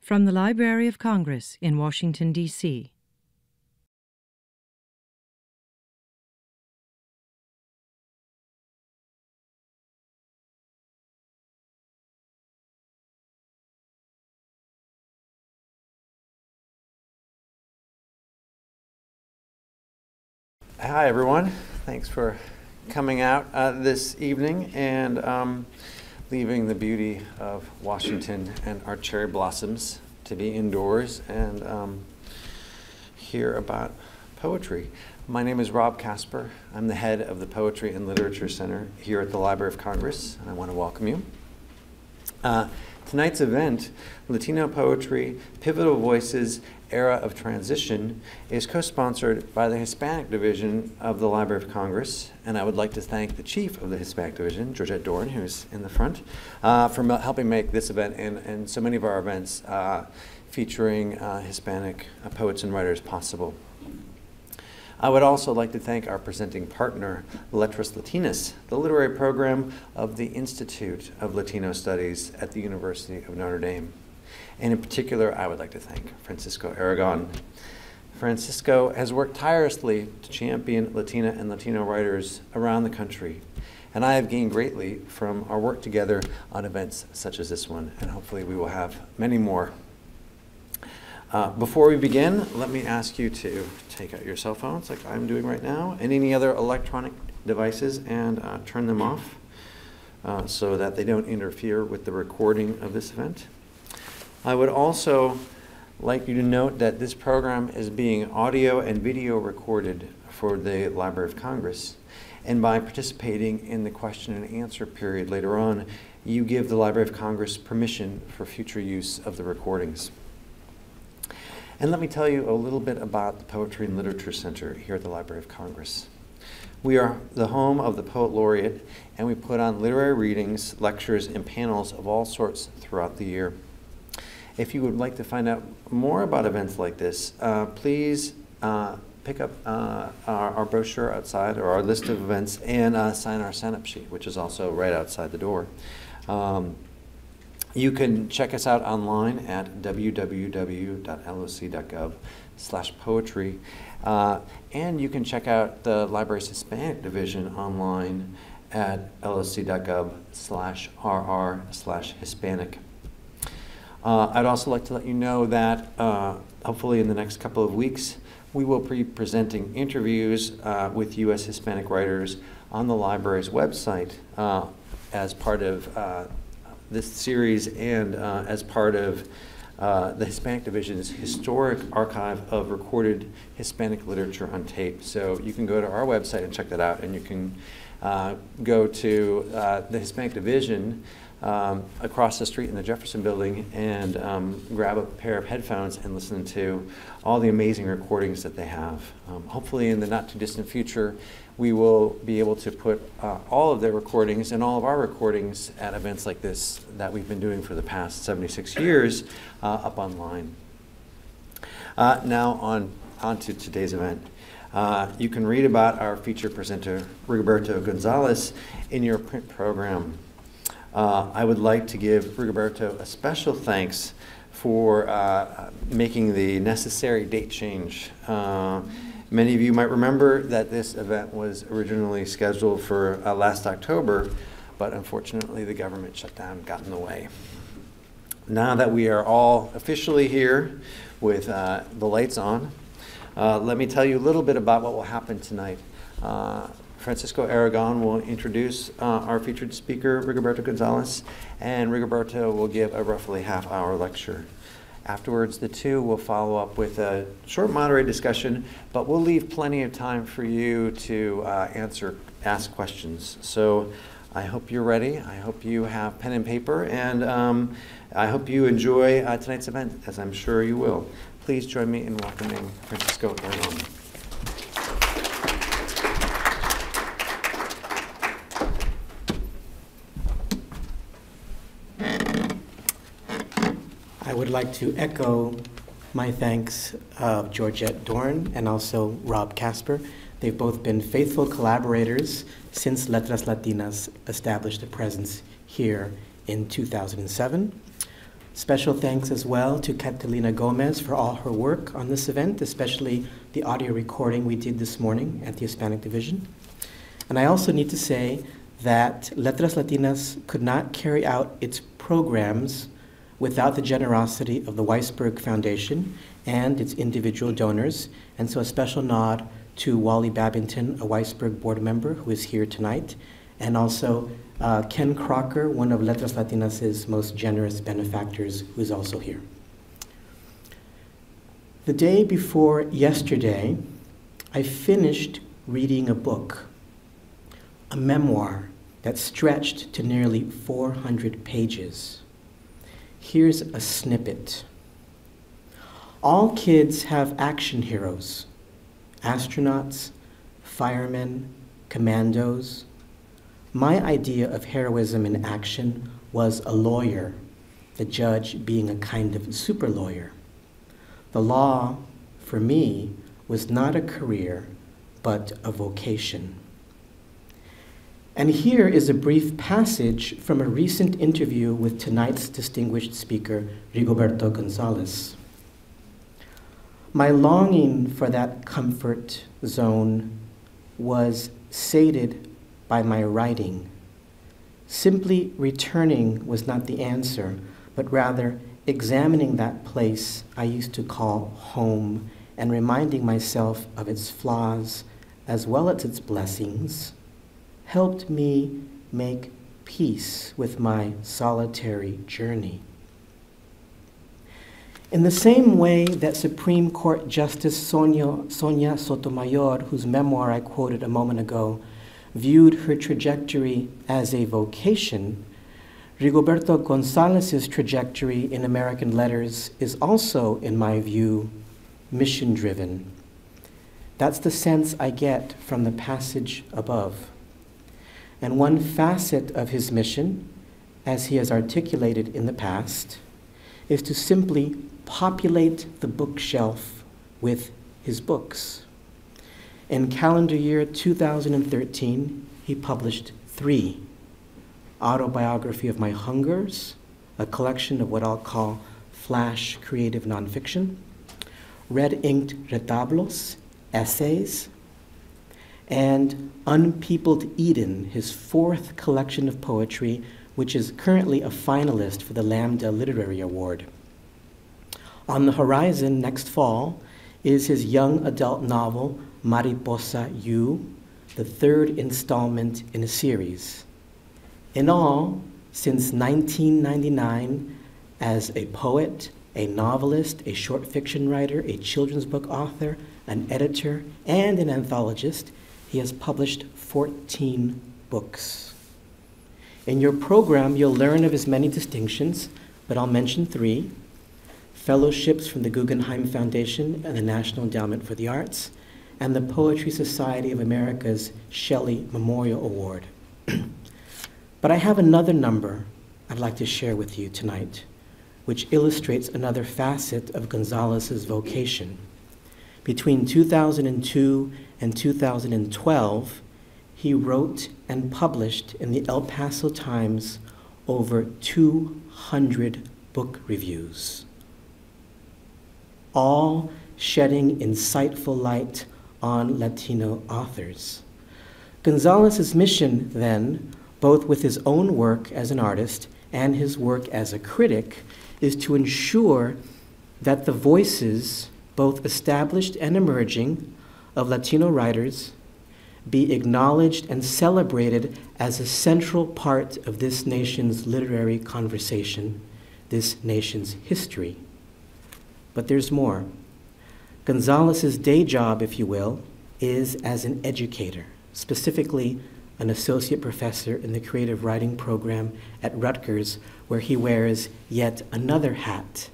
From the Library of Congress in Washington, D.C. Hi, everyone. Thanks for coming out this evening and leaving the beauty of Washington and our cherry blossoms to be indoors and hear about poetry. My name is Rob Casper. I'm the head of the Poetry and Literature Center here at the Library of Congress, and I want to welcome you. Tonight's event, Latino Poetry, Pivotal Voices, Era of Transition, is co-sponsored by the Hispanic Division of the Library of Congress, and I would like to thank the chief of the Hispanic Division, Georgette Dorn, who's in the front, for helping make this event and so many of our events featuring Hispanic poets and writers possible. I would also like to thank our presenting partner, Letras Latinas, the literary program of the Institute of Latino Studies at the University of Notre Dame. And in particular, I would like to thank Francisco Aragon. Francisco has worked tirelessly to champion Latina and Latino writers around the country, and I have gained greatly from our work together on events such as this one, and hopefully we will have many more. Before we begin, let me ask you to take out your cell phones like I'm doing right now and any other electronic devices and turn them off so that they don't interfere with the recording of this event. I would also like you to note that this program is being audio and video recorded for the Library of Congress, and by participating in the question and answer period later on, you give the Library of Congress permission for future use of the recordings. And let me tell you a little bit about the Poetry and Literature Center here at the Library of Congress. We are the home of the Poet Laureate, and we put on literary readings, lectures, and panels of all sorts throughout the year. If you would like to find out more about events like this, please pick up our brochure outside or our list of events and sign our sign-up sheet, which is also right outside the door. You can check us out online at www.loc.gov/poetry, and you can check out the library's Hispanic Division online at loc.gov/rr/Hispanic. I'd also like to let you know that hopefully in the next couple of weeks, we will be presenting interviews with U.S. Hispanic writers on the library's website as part of this series and as part of the Hispanic Division's historic archive of recorded Hispanic literature on tape. So you can go to our website and check that out, and you can go to the Hispanic Division across the street in the Jefferson Building and grab a pair of headphones and listen to all the amazing recordings that they have. Hopefully in the not too distant future, we will be able to put all of their recordings and all of our recordings at events like this that we've been doing for the past 76 years up online. Now on to today's event. You can read about our featured presenter, Rigoberto Gonzalez, in your print program. I would like to give Rigoberto a special thanks for making the necessary date change. Many of you might remember that this event was originally scheduled for last October, but unfortunately the government shutdown got in the way. Now that we are all officially here with the lights on, let me tell you a little bit about what will happen tonight. Francisco Aragon will introduce our featured speaker, Rigoberto Gonzalez, and Rigoberto will give a roughly half-hour lecture. Afterwards, the two will follow up with a short moderated discussion, but we'll leave plenty of time for you to ask questions. So I hope you're ready. I hope you have pen and paper, and I hope you enjoy tonight's event, as I'm sure you will. Please join me in welcoming Francisco Aragon. I would like to echo my thanks of Georgette Dorn and also Rob Casper. They've both been faithful collaborators since Letras Latinas established a presence here in 2007. Special thanks as well to Catalina Gomez for all her work on this event, especially the audio recording we did this morning at the Hispanic Division. And I also need to say that Letras Latinas could not carry out its programs without the generosity of the Weisberg Foundation and its individual donors. And so a special nod to Wally Babington, a Weisberg board member who is here tonight, and also Ken Crocker, one of Letras Latinas' most generous benefactors, who is also here. The day before yesterday, I finished reading a book, a memoir that stretched to nearly 400 pages. Here's a snippet. All kids have action heroes, astronauts, firemen, commandos. My idea of heroism in action was a lawyer, the judge being a kind of super lawyer. The law, for me, was not a career, but a vocation. And here is a brief passage from a recent interview with tonight's distinguished speaker, Rigoberto Gonzalez. My longing for that comfort zone was sated by my writing. Simply returning was not the answer, but rather examining that place I used to call home and reminding myself of its flaws as well as its blessings helped me make peace with my solitary journey. In the same way that Supreme Court Justice Sonia Sotomayor, whose memoir I quoted a moment ago, viewed her trajectory as a vocation, Rigoberto Gonzalez's trajectory in American letters is also, in my view, mission-driven. That's the sense I get from the passage above. And one facet of his mission, as he has articulated in the past, is to simply populate the bookshelf with his books. In calendar year 2013, he published 3: Autobiography of My Hungers, a collection of what I'll call flash creative nonfiction, red-inked retablos, essays, and Unpeopled Eden, his 4th collection of poetry, which is currently a finalist for the Lambda Literary Award. On the horizon next fall is his young adult novel, Mariposa You, the 3rd installment in a series. In all, since 1999, as a poet, a novelist, a short fiction writer, a children's book author, an editor, and an anthologist, he has published 14 books. In your program, you'll learn of his many distinctions, but I'll mention 3: fellowships from the Guggenheim Foundation and the National Endowment for the Arts, and the Poetry Society of America's Shelley Memorial Award. But I have another number I'd like to share with you tonight, which illustrates another facet of Gonzalez's vocation. Between 2002 and 2012, he wrote and published in the El Paso Times over 200 book reviews, all shedding insightful light on Latino authors. Gonzalez's mission, then, both with his own work as an artist and his work as a critic, is to ensure that the voices, both established and emerging, of Latino writers be acknowledged and celebrated as a central part of this nation's literary conversation, this nation's history. But there's more. Gonzalez's day job, if you will, is as an educator, specifically an associate professor in the creative writing program at Rutgers, where he wears yet another hat,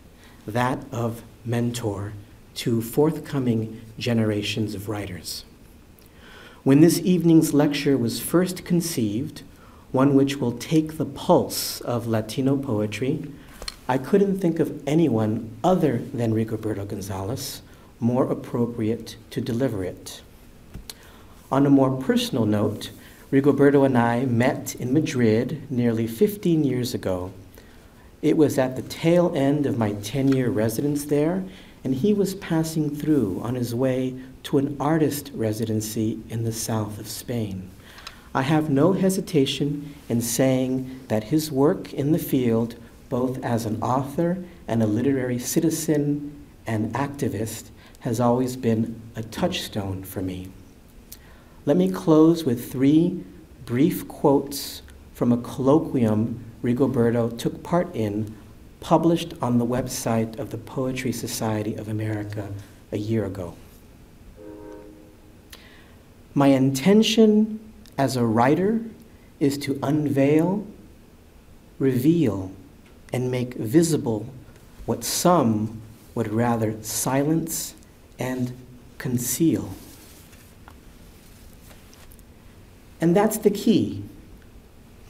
that of mentor to forthcoming generations of writers. When this evening's lecture was first conceived, one which will take the pulse of Latino poetry, I couldn't think of anyone other than Rigoberto Gonzalez more appropriate to deliver it. On a more personal note, Rigoberto and I met in Madrid nearly 15 years ago It was at the tail end of my 10-year residence there, and he was passing through on his way to an artist residency in the south of Spain. I have no hesitation in saying that his work in the field, both as an author and a literary citizen and activist, has always been a touchstone for me. Let me close with 3 brief quotes from a colloquium Rigoberto took part in, published on the website of the Poetry Society of America a year ago. My intention as a writer is to unveil, reveal, and make visible what some would rather silence and conceal. And that's the key.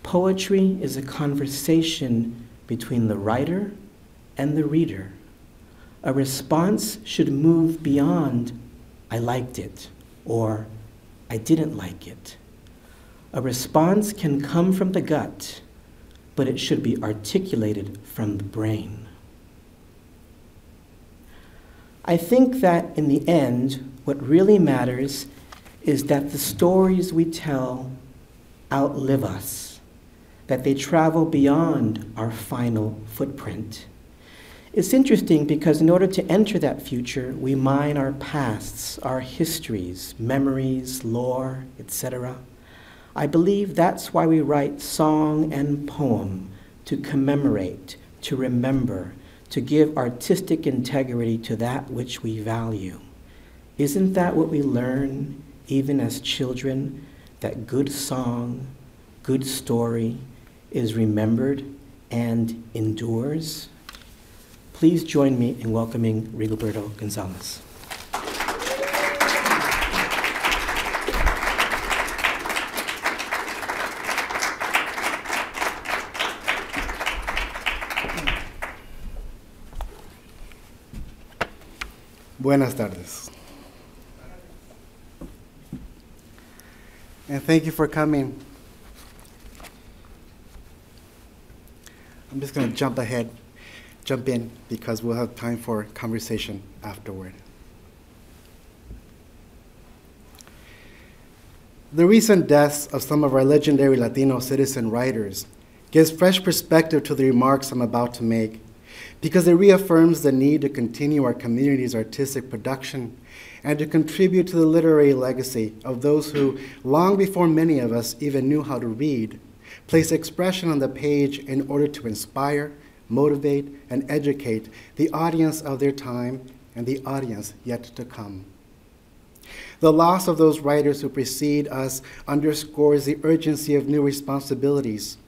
Poetry is a conversation between the writer and the reader. A response should move beyond, I liked it, or I didn't like it. A response can come from the gut, but it should be articulated from the brain. I think that in the end, what really matters is that the stories we tell outlive us, that they travel beyond our final footprint. It's interesting because in order to enter that future, we mine our pasts, our histories, memories, lore, etc. I believe that's why we write song and poem, to commemorate, to remember, to give artistic integrity to that which we value. Isn't that what we learn even as children, that good song, good story is remembered and endures? Please join me in welcoming Rigoberto Gonzalez. Buenas tardes. And thank you for coming. I'm just going to jump in, because we'll have time for conversation afterward. The recent deaths of some of our legendary Latino citizen writers gives fresh perspective to the remarks I'm about to make, because it reaffirms the need to continue our community's artistic production and to contribute to the literary legacy of those who, long before many of us even knew how to read, placed expression on the page in order to inspire, motivate, and educate the audience of their time and the audience yet to come. The loss of those writers who precede us underscores the urgency of new responsibilities.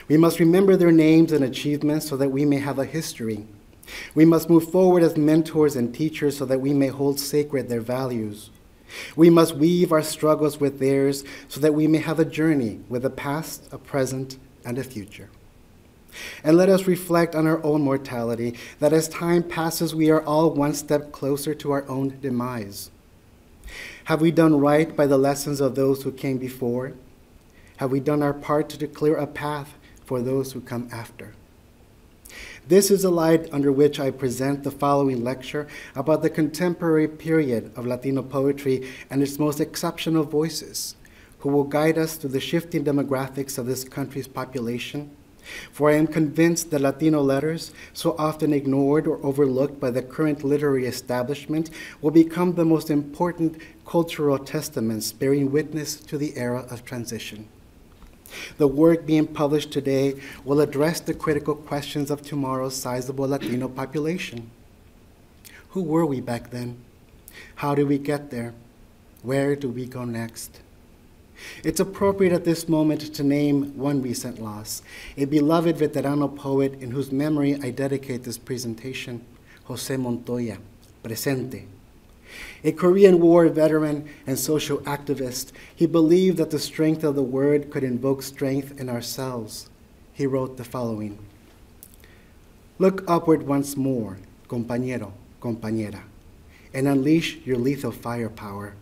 We must remember their names and achievements so that we may have a history. We must move forward as mentors and teachers so that we may hold sacred their values. We must weave our struggles with theirs so that we may have a journey with a past, a present, and a future. And let us reflect on our own mortality, that as time passes, we are all one step closer to our own demise. Have we done right by the lessons of those who came before? Have we done our part to clear a path for those who come after? This is the light under which I present the following lecture about the contemporary period of Latino poetry and its most exceptional voices, who will guide us through the shifting demographics of this country's population. For I am convinced that Latino letters, so often ignored or overlooked by the current literary establishment, will become the most important cultural testaments bearing witness to the era of transition. The work being published today will address the critical questions of tomorrow's sizable Latino population. Who were we back then? How did we get there? Where do we go next? It's appropriate at this moment to name one recent loss, a beloved veterano poet in whose memory I dedicate this presentation, Jose Montoya, presente. A Korean War veteran and social activist, he believed that the strength of the word could invoke strength in ourselves. He wrote the following: "Look upward once more, compañero, compañera, and unleash your lethal firepower.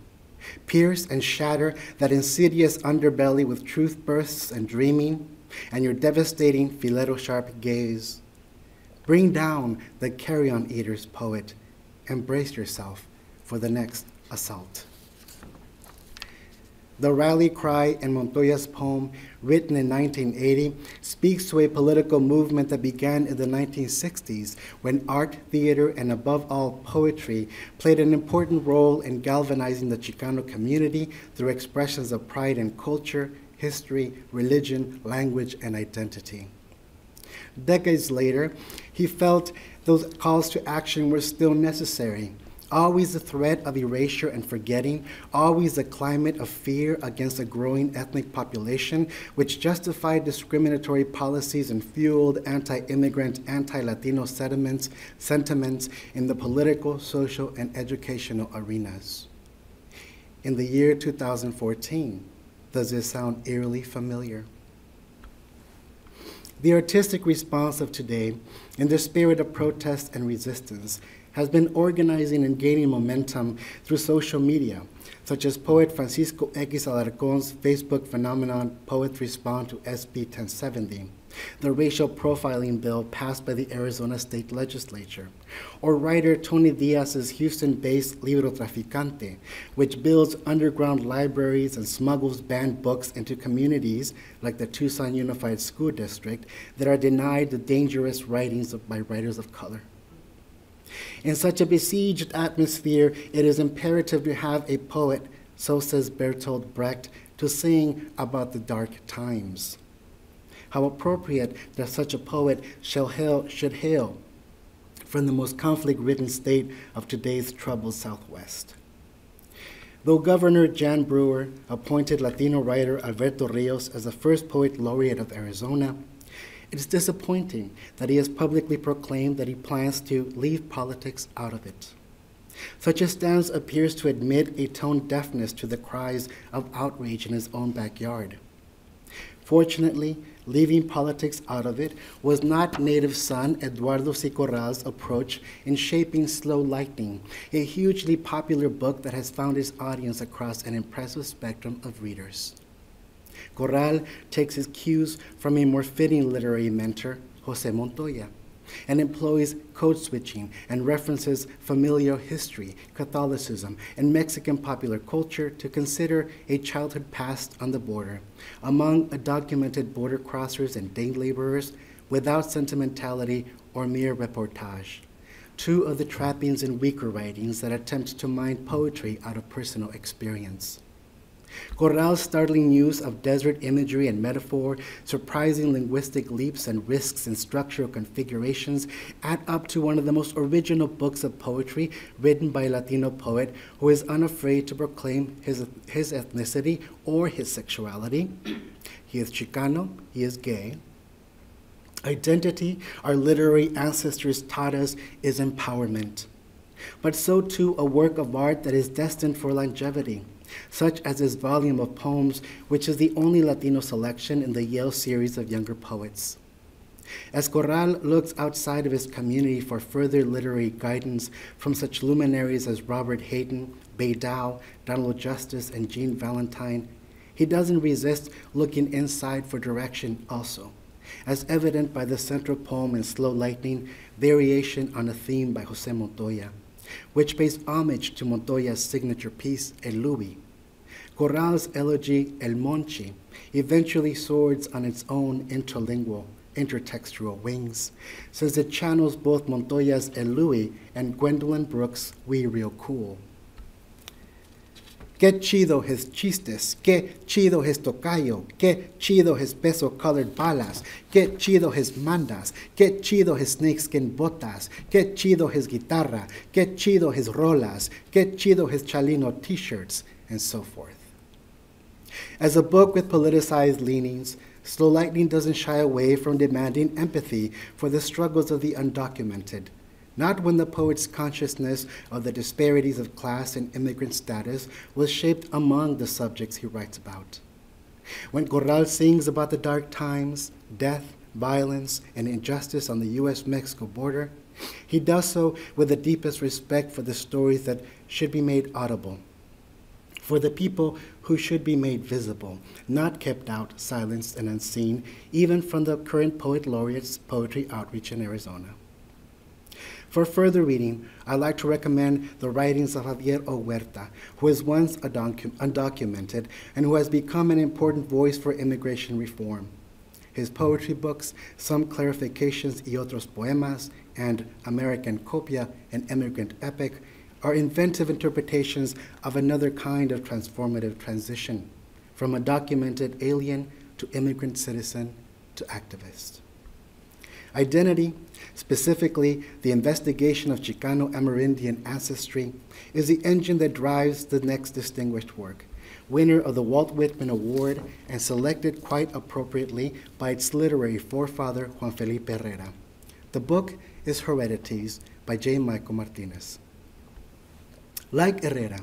Pierce and shatter that insidious underbelly with truth bursts and dreaming, and your devastating filero-sharp gaze. Bring down the carrion eaters, poet, and brace yourself for the next assault. The rally cry in Montoya's poem, written in 1980, speaks to a political movement that began in the 1960s when art, theater, and above all poetry played an important role in galvanizing the Chicano community through expressions of pride in culture, history, religion, language, and identity. Decades later, he felt those calls to action were still necessary. Always the threat of erasure and forgetting, always a climate of fear against a growing ethnic population, which justified discriminatory policies and fueled anti-immigrant, anti-Latino sentiments in the political, social, and educational arenas. In the year 2014, does this sound eerily familiar? The artistic response of today, in the spirit of protest and resistance, has been organizing and gaining momentum through social media, such as poet Francisco X. Alarcon's Facebook phenomenon, Poets Respond to SB 1070, the racial profiling bill passed by the Arizona State Legislature, or writer Tony Diaz's Houston-based Libro Traficante, which builds underground libraries and smuggles banned books into communities like the Tucson Unified School District that are denied the dangerous writings by writers of color. In such a besieged atmosphere, it is imperative to have a poet, so says Bertolt Brecht, to sing about the dark times. How appropriate that such a poet should hail from the most conflict-ridden state of today's troubled Southwest. Though Governor Jan Brewer appointed Latino writer Alberto Rios as the first poet laureate of Arizona, it is disappointing that he has publicly proclaimed that he plans to leave politics out of it. Such a stance appears to admit a tone deafness to the cries of outrage in his own backyard. Fortunately, leaving politics out of it was not native son Eduardo C. Corral's approach in shaping Slow Lightning, a hugely popular book that has found its audience across an impressive spectrum of readers. Corral takes his cues from a more fitting literary mentor, Jose Montoya, and employs code switching and references familial history, Catholicism, and Mexican popular culture to consider a childhood past on the border among undocumented border crossers and day laborers without sentimentality or mere reportage, two of the trappings in weaker writings that attempt to mine poetry out of personal experience. Corral's startling use of desert imagery and metaphor, surprising linguistic leaps and risks in structural configurations add up to one of the most original books of poetry written by a Latino poet who is unafraid to proclaim his ethnicity or his sexuality. He is Chicano, he is gay. Identity, our literary ancestors taught us, is empowerment. But so too a work of art that is destined for longevity, such as this volume of poems, which is the only Latino selection in the Yale series of younger poets. As Corral looks outside of his community for further literary guidance from such luminaries as Robert Hayden, Bay Dow, Donald Justice, and Jean Valentine, he doesn't resist looking inside for direction also, as evident by the central poem in Slow Lightning, Variation on a Theme by Jose Montoya, which pays homage to Montoya's signature piece, El Lubi. Corral's elegy, El Monchi, eventually soars on its own intertextual wings, since it channels both Montoya's El Louis and Gwendolyn Brooks' We Real Cool. Qué chido his chistes, qué chido his tocayo, qué chido his peso-colored balas, qué chido his mandas, qué chido his snakeskin botas, qué chido his guitarra, qué chido his rolas, qué chido his chalino t-shirts, and so forth. As a book with politicized leanings, Slow Lightning doesn't shy away from demanding empathy for the struggles of the undocumented, not when the poet's consciousness of the disparities of class and immigrant status was shaped among the subjects he writes about. When Corral sings about the dark times, death, violence, and injustice on the U.S.-Mexico border, he does so with the deepest respect for the stories that should be made audible, for the people who should be made visible, not kept out, silenced, and unseen, even from the current Poet Laureate's poetry outreach in Arizona. For further reading, I'd like to recommend the writings of Javier O. Huerta, who was once undocumented and who has become an important voice for immigration reform. His poetry books, Some Clarifications y Otros Poemas, and American Copia, an Immigrant Epic, are inventive interpretations of another kind of transformative transition, from a documented alien to immigrant citizen to activist. Identity, specifically the investigation of Chicano Amerindian ancestry, is the engine that drives the next distinguished work, winner of the Walt Whitman Award and selected quite appropriately by its literary forefather, Juan Felipe Herrera. The book is Heredities by J. Michael Martinez. Like Herrera,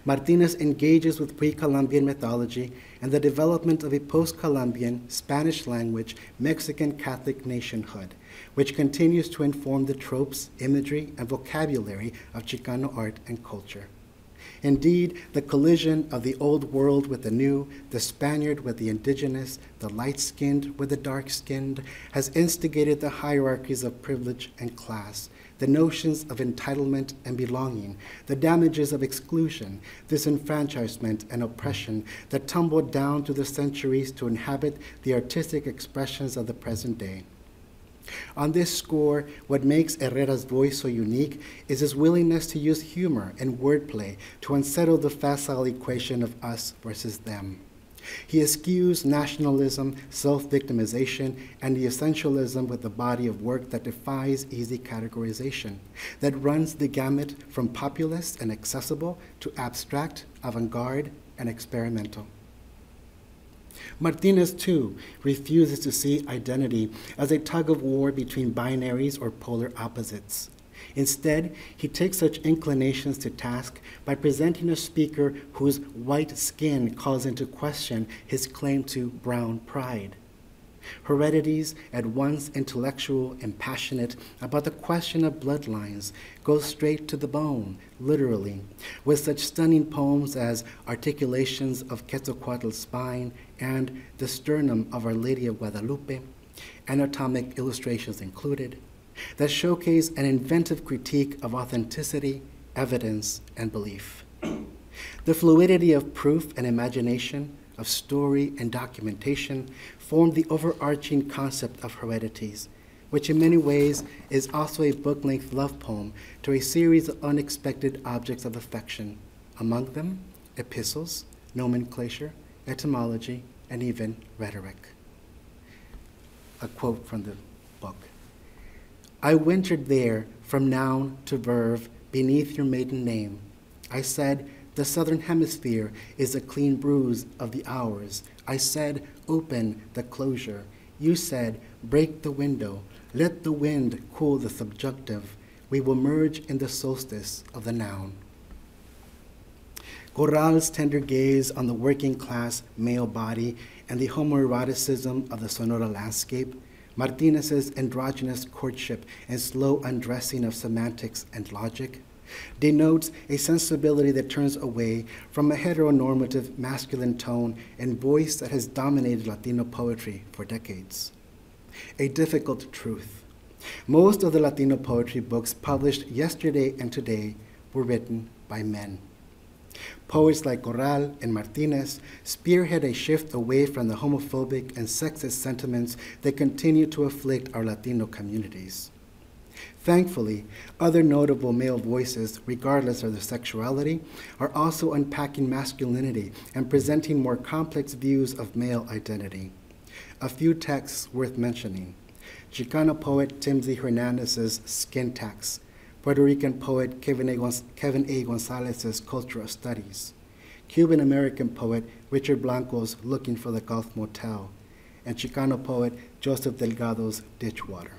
Martinez engages with pre-Columbian mythology and the development of a post-Columbian, Spanish-language, Mexican Catholic nationhood, which continues to inform the tropes, imagery, and vocabulary of Chicano art and culture. Indeed, the collision of the old world with the new, the Spaniard with the indigenous, the light-skinned with the dark-skinned, has instigated the hierarchies of privilege and class, the notions of entitlement and belonging, the damages of exclusion, disenfranchisement, and oppression that tumbled down through the centuries to inhabit the artistic expressions of the present day. On this score, what makes Herrera's voice so unique is his willingness to use humor and wordplay to unsettle the facile equation of us versus them. He eschews nationalism, self-victimization, and the essentialism with a body of work that defies easy categorization, that runs the gamut from populist and accessible to abstract, avant-garde, and experimental. Martinez, too, refuses to see identity as a tug-of-war between binaries or polar opposites. Instead, he takes such inclinations to task by presenting a speaker whose white skin calls into question his claim to brown pride. Heredities, at once intellectual and passionate about the question of bloodlines, goes straight to the bone, literally, with such stunning poems as Articulations of Quetzalcoatl's Spine and The Sternum of Our Lady of Guadalupe, anatomic illustrations included, that showcase an inventive critique of authenticity, evidence, and belief. The fluidity of proof and imagination, of story and documentation, form the overarching concept of Heredities, which in many ways is also a book-length love poem to a series of unexpected objects of affection, among them epistles, nomenclature, etymology, and even rhetoric. A quote from the book. I wintered there from noun to verb beneath your maiden name. I said, the southern hemisphere is a clean bruise of the hours. I said, open the closure. You said, break the window. Let the wind cool the subjunctive. We will merge in the solstice of the noun. Corral's tender gaze on the working class male body and the homoeroticism of the Sonora landscape, Martinez's androgynous courtship and slow undressing of semantics and logic, denotes a sensibility that turns away from a heteronormative masculine tone and voice that has dominated Latino poetry for decades. A difficult truth. Most of the Latino poetry books published yesterday and today were written by men. Poets like Corral and Martinez spearhead a shift away from the homophobic and sexist sentiments that continue to afflict our Latino communities. Thankfully, other notable male voices, regardless of their sexuality, are also unpacking masculinity and presenting more complex views of male identity. A few texts worth mentioning. Chicano poet Timsy Hernandez's Skin Tax, Puerto Rican poet Kevin A. Gonzalez's Cultural Studies, Cuban-American poet Richard Blanco's Looking for the Gulf Motel, and Chicano poet Joseph Delgado's Ditchwater.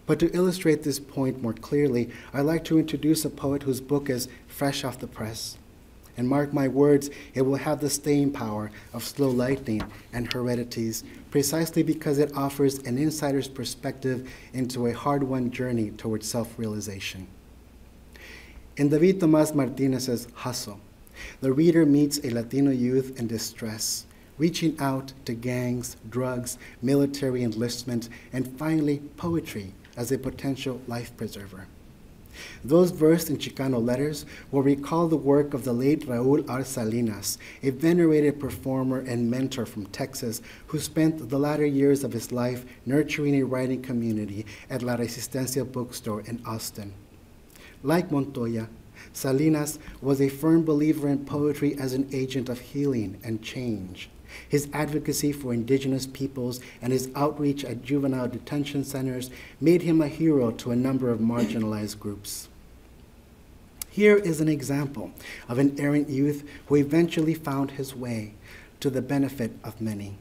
But to illustrate this point more clearly, I'd like to introduce a poet whose book is fresh off the press. And mark my words, it will have the staying power of Slow Lightning and Heredities, precisely because it offers an insider's perspective into a hard-won journey towards self-realization. In David Tomás Martinez's Hustle, the reader meets a Latino youth in distress, reaching out to gangs, drugs, military enlistment, and finally poetry, as a potential life preserver. Those versed in Chicano letters will recall the work of the late Raul R. Salinas, a venerated performer and mentor from Texas who spent the latter years of his life nurturing a writing community at La Resistencia bookstore in Austin. Like Montoya, Salinas was a firm believer in poetry as an agent of healing and change. His advocacy for indigenous peoples and his outreach at juvenile detention centers made him a hero to a number of marginalized groups. Here is an example of an errant youth who eventually found his way to the benefit of many.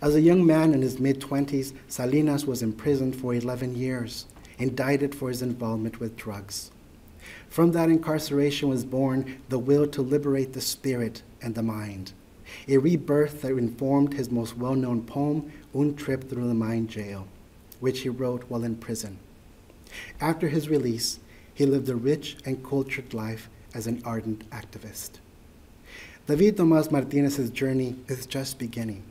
As a young man in his mid-20s, Salinas was imprisoned for 11 years, indicted for his involvement with drugs. From that incarceration was born the will to liberate the spirit and the mind, a rebirth that informed his most well-known poem, Un Trip Through the Mind Jail, which he wrote while in prison. After his release, he lived a rich and cultured life as an ardent activist. David Tomas Martinez's journey is just beginning,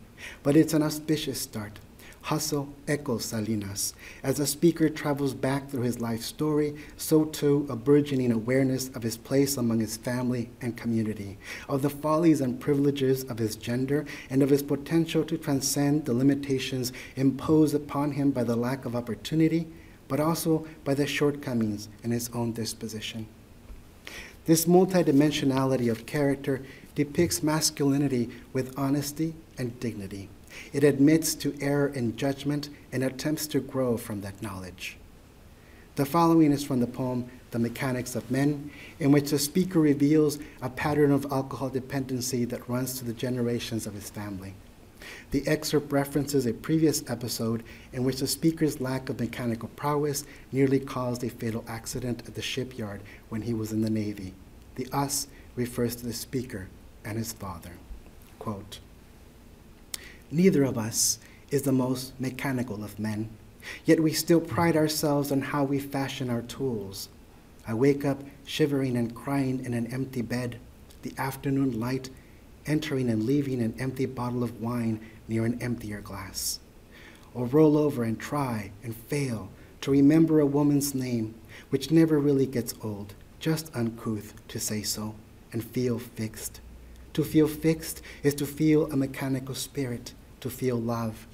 but it's an auspicious start. Hustle echoes Salinas. As a speaker travels back through his life story, so too a burgeoning awareness of his place among his family and community, of the follies and privileges of his gender, and of his potential to transcend the limitations imposed upon him by the lack of opportunity, but also by the shortcomings in his own disposition. This multidimensionality of character depicts masculinity with honesty and dignity. It admits to error in judgment and attempts to grow from that knowledge. The following is from the poem, The Mechanics of Men, in which the speaker reveals a pattern of alcohol dependency that runs through the generations of his family. The excerpt references a previous episode in which the speaker's lack of mechanical prowess nearly caused a fatal accident at the shipyard when he was in the Navy. The us refers to the speaker and his father. Quote, "Neither of us is the most mechanical of men, yet we still pride ourselves on how we fashion our tools. I wake up shivering and crying in an empty bed, the afternoon light entering and leaving an empty bottle of wine near an emptier glass. Or roll over and try and fail to remember a woman's name, which never really gets old, just uncouth to say so, and feel fixed. To feel fixed is to feel a mechanical spirit, to feel love,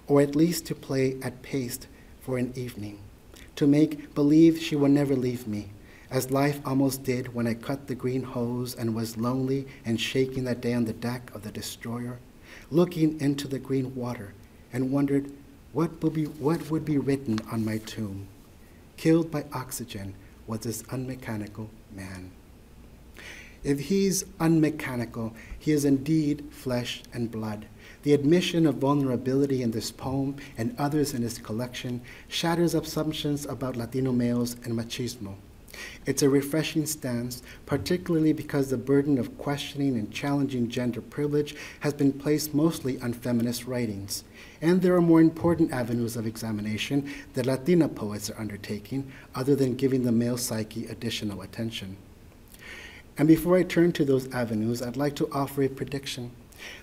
or at least to play at pace for an evening, to make believe she will never leave me, as life almost did when I cut the green hose and was lonely and shaking that day on the deck of the destroyer, looking into the green water and wondered what would be written on my tomb. Killed by oxygen was this unmechanical man. If he's unmechanical, he is indeed flesh and blood. The admission of vulnerability in this poem and others in his collection shatters assumptions about Latino males and machismo. It's a refreshing stance, particularly because the burden of questioning and challenging gender privilege has been placed mostly on feminist writings. And there are more important avenues of examination that Latina poets are undertaking, other than giving the male psyche additional attention. And before I turn to those avenues, I'd like to offer a prediction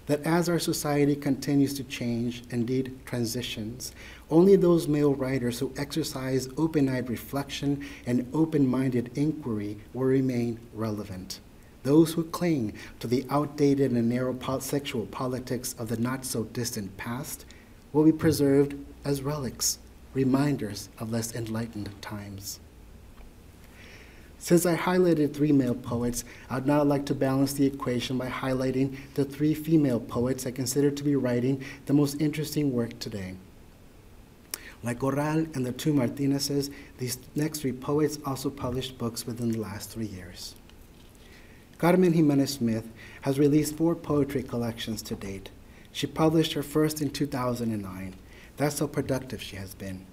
that as our society continues to change, indeed transitions, only those male writers who exercise open-eyed reflection and open-minded inquiry will remain relevant. Those who cling to the outdated and narrow sexual politics of the not-so-distant past will be preserved as relics, reminders of less enlightened times. Since I highlighted 3 male poets, I'd now like to balance the equation by highlighting the 3 female poets I consider to be writing the most interesting work today. Like Corral and the 2 Martinezes, these next 3 poets also published books within the last 3 years. Carmen Jimenez Smith has released 4 poetry collections to date. She published her first in 2009. That's how productive she has been.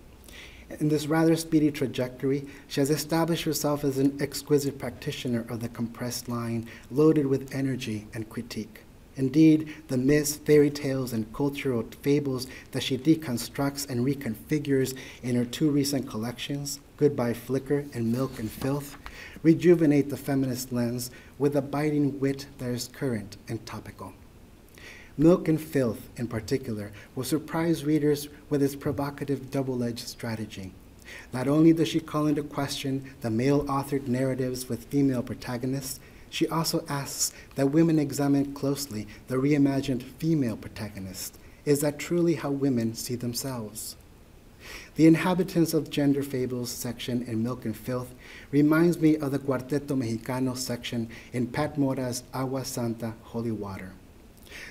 In this rather speedy trajectory, she has established herself as an exquisite practitioner of the compressed line, loaded with energy and critique. Indeed, the myths, fairy tales, and cultural fables that she deconstructs and reconfigures in her 2 recent collections, Goodbye Flicker and Milk and Filth, rejuvenate the feminist lens with a biting wit that is current and topical. Milk and Filth, in particular, will surprise readers with its provocative double-edged strategy. Not only does she call into question the male-authored narratives with female protagonists, she also asks that women examine closely the reimagined female protagonist. Is that truly how women see themselves? The Inhabitants of Gender Fables section in Milk and Filth reminds me of the Cuarteto Mexicano section in Pat Mora's Agua Santa, Holy Water.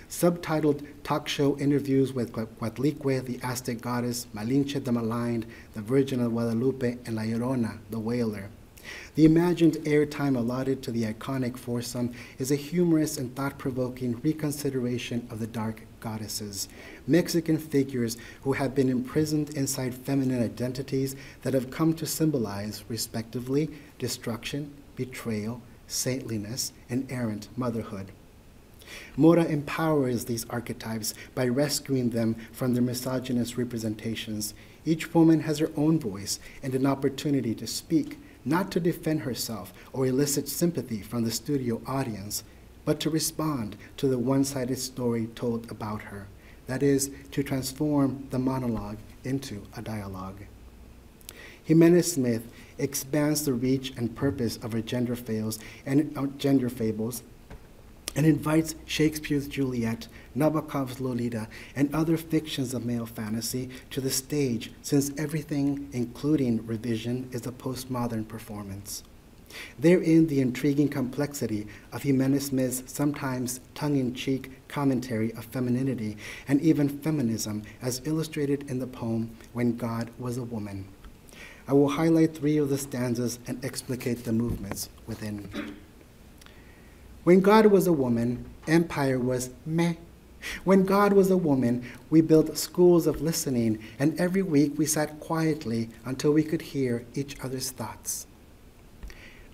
Subtitled Talk Show Interviews with Coatlicue, the Aztec Goddess, Malinche the Maligned, the Virgin of Guadalupe, and La Llorona, the Wailer. The imagined airtime allotted to the iconic foursome is a humorous and thought-provoking reconsideration of the dark goddesses, Mexican figures who have been imprisoned inside feminine identities that have come to symbolize, respectively, destruction, betrayal, saintliness, and errant motherhood. Mora empowers these archetypes by rescuing them from their misogynist representations. Each woman has her own voice and an opportunity to speak, not to defend herself or elicit sympathy from the studio audience, but to respond to the one-sided story told about her. That is, to transform the monologue into a dialogue. Jimenez Smith expands the reach and purpose of her gender fables and invites Shakespeare's Juliet, Nabokov's Lolita, and other fictions of male fantasy to the stage, since everything, including revision, is a postmodern performance. Therein, the intriguing complexity of Jimenez Smith's sometimes tongue-in-cheek commentary of femininity and even feminism, as illustrated in the poem When God Was a Woman. I will highlight 3 of the stanzas and explicate the movements within. When God was a woman, empire was meh. When God was a woman, we built schools of listening, and every week we sat quietly until we could hear each other's thoughts.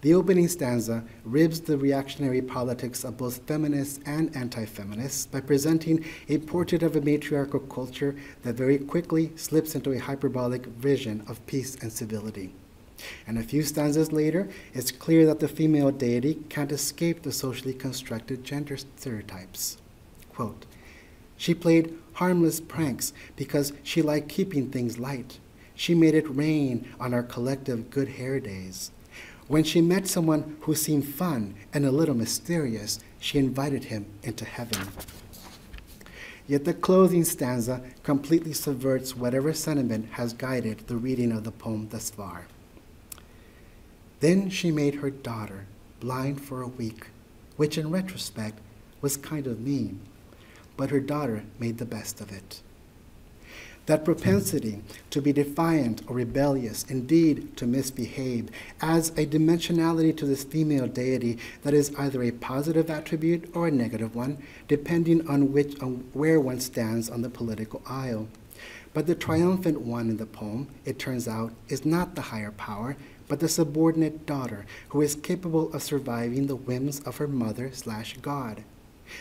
The opening stanza ribs the reactionary politics of both feminists and anti-feminists by presenting a portrait of a matriarchal culture that very quickly slips into a hyperbolic vision of peace and civility. And a few stanzas later, it's clear that the female deity can't escape the socially constructed gender stereotypes. Quote, "She played harmless pranks because she liked keeping things light. She made it rain on our collective good hair days. When she met someone who seemed fun and a little mysterious, she invited him into heaven." Yet the closing stanza completely subverts whatever sentiment has guided the reading of the poem thus far. Then she made her daughter blind for a week, which in retrospect was kind of mean, but her daughter made the best of it. That propensity to be defiant or rebellious, indeed to misbehave, adds a dimensionality to this female deity that is either a positive attribute or a negative one, depending on where one stands on the political aisle. But the triumphant one in the poem, it turns out, is not the higher power, but the subordinate daughter who is capable of surviving the whims of her mother/God.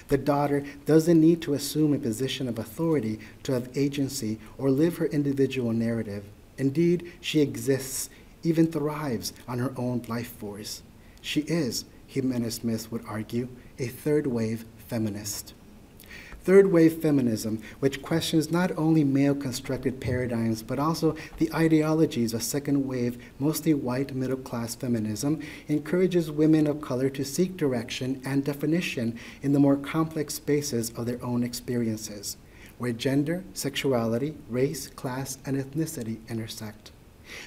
The daughter doesn't need to assume a position of authority to have agency or live her individual narrative. Indeed, she exists, even thrives on her own life force. She is, Jimenez Smith would argue, a third-wave feminist. Third-wave feminism, which questions not only male-constructed paradigms, but also the ideologies of second-wave, mostly white middle-class feminism, encourages women of color to seek direction and definition in the more complex spaces of their own experiences, where gender, sexuality, race, class, and ethnicity intersect.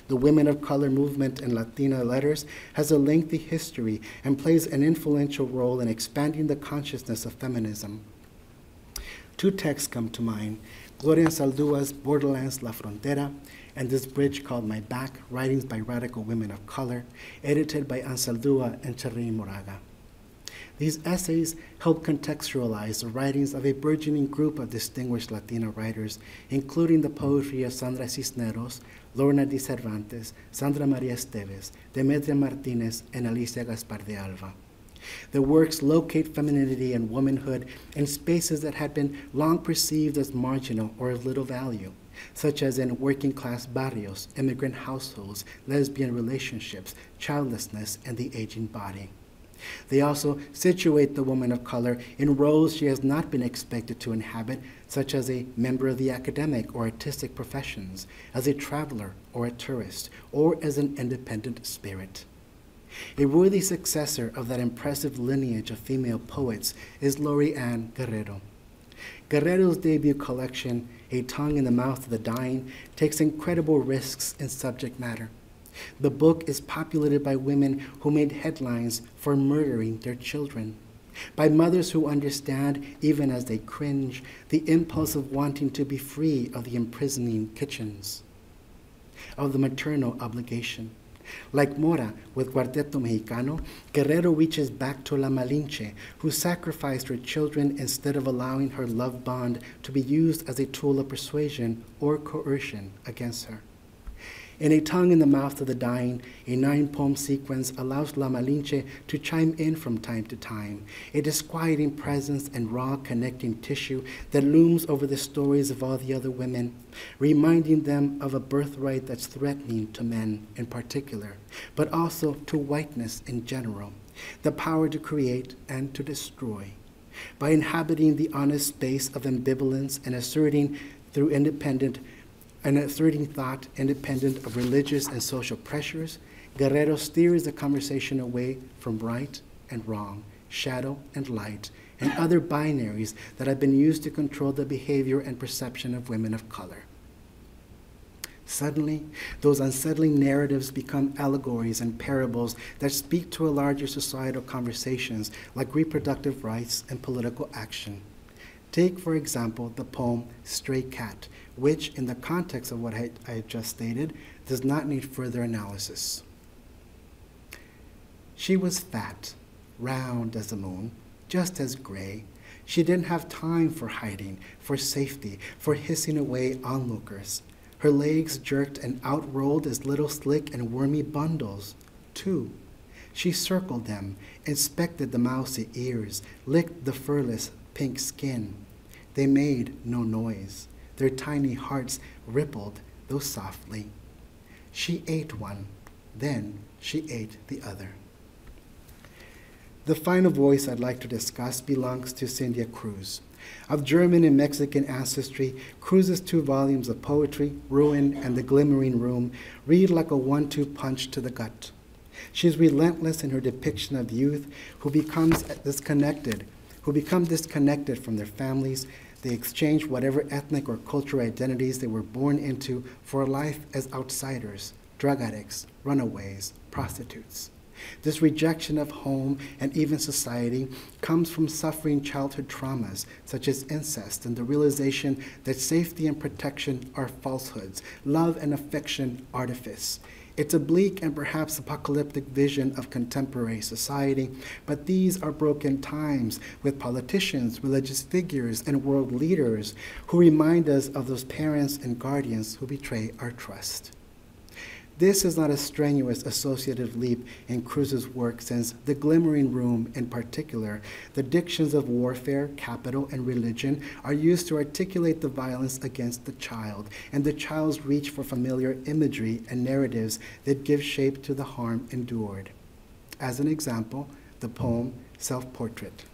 The women of color movement in Latina letters has a lengthy history and plays an influential role in expanding the consciousness of feminism. 2 texts come to mind, Gloria Anzaldua's Borderlands La Frontera, and this bridge called My Back, Writings by Radical Women of Color, edited by Anzaldúa and Cherry Moraga. These essays help contextualize the writings of a burgeoning group of distinguished Latina writers, including the poetry of Sandra Cisneros, Lorna Di Cervantes, Sandra Maria Esteves, Demetria Martinez, and Alicia Gaspar de Alva. The works locate femininity and womanhood in spaces that had been long perceived as marginal or of little value, such as in working-class barrios, immigrant households, lesbian relationships, childlessness, and the aging body. They also situate the woman of color in roles she has not been expected to inhabit, such as a member of the academic or artistic professions, as a traveler or a tourist, or as an independent spirit. A worthy successor of that impressive lineage of female poets is Lori Ann Guerrero. Guerrero's debut collection, A Tongue in the Mouth of the Dying, takes incredible risks in subject matter. The book is populated by women who made headlines for murdering their children, by mothers who understand, even as they cringe, the impulse of wanting to be free of the imprisoning kitchens, of the maternal obligation. Like Mora with Cuarteto Mexicano, Guerrero reaches back to La Malinche, who sacrificed her children instead of allowing her love bond to be used as a tool of persuasion or coercion against her. In A Tongue in the Mouth of the Dying, a 9-poem sequence allows La Malinche to chime in from time to time, a disquieting presence and raw connecting tissue that looms over the stories of all the other women, reminding them of a birthright that's threatening to men in particular, but also to whiteness in general, the power to create and to destroy. By inhabiting the honest space of ambivalence and asserting thought independent of religious and social pressures, Guerrero steers the conversation away from right and wrong, shadow and light, and other binaries that have been used to control the behavior and perception of women of color. Suddenly, those unsettling narratives become allegories and parables that speak to a larger societal conversations like reproductive rights and political action. Take, for example, the poem Stray Cat, which, in the context of what I have just stated, does not need further analysis. She was fat, round as the moon, just as gray. She didn't have time for hiding, for safety, for hissing away onlookers. Her legs jerked and outrolled as little slick and wormy bundles, too. She circled them, inspected the mousy ears, licked the furless pink skin. They made no noise. Their tiny hearts rippled, though softly. She ate one, then she ate the other. The final voice I'd like to discuss belongs to Cynthia Cruz. Of German and Mexican ancestry, Cruz's 2 volumes of poetry, Ruin and The Glimmering Room, read like a 1-2 punch to the gut. She's relentless in her depiction of youth who become disconnected from their families. They exchange whatever ethnic or cultural identities they were born into for a life as outsiders, drug addicts, runaways, prostitutes. This rejection of home and even society comes from suffering childhood traumas, such as incest and the realization that safety and protection are falsehoods, love and affection artifice. It's a bleak and perhaps apocalyptic vision of contemporary society, but these are broken times with politicians, religious figures, and world leaders who remind us of those parents and guardians who betray our trust. This is not a strenuous associative leap in Cruz's work, since The Glimmering Room in particular, the dictions of warfare, capital, and religion are used to articulate the violence against the child and the child's reach for familiar imagery and narratives that give shape to the harm endured. As an example, the poem Self-Portrait.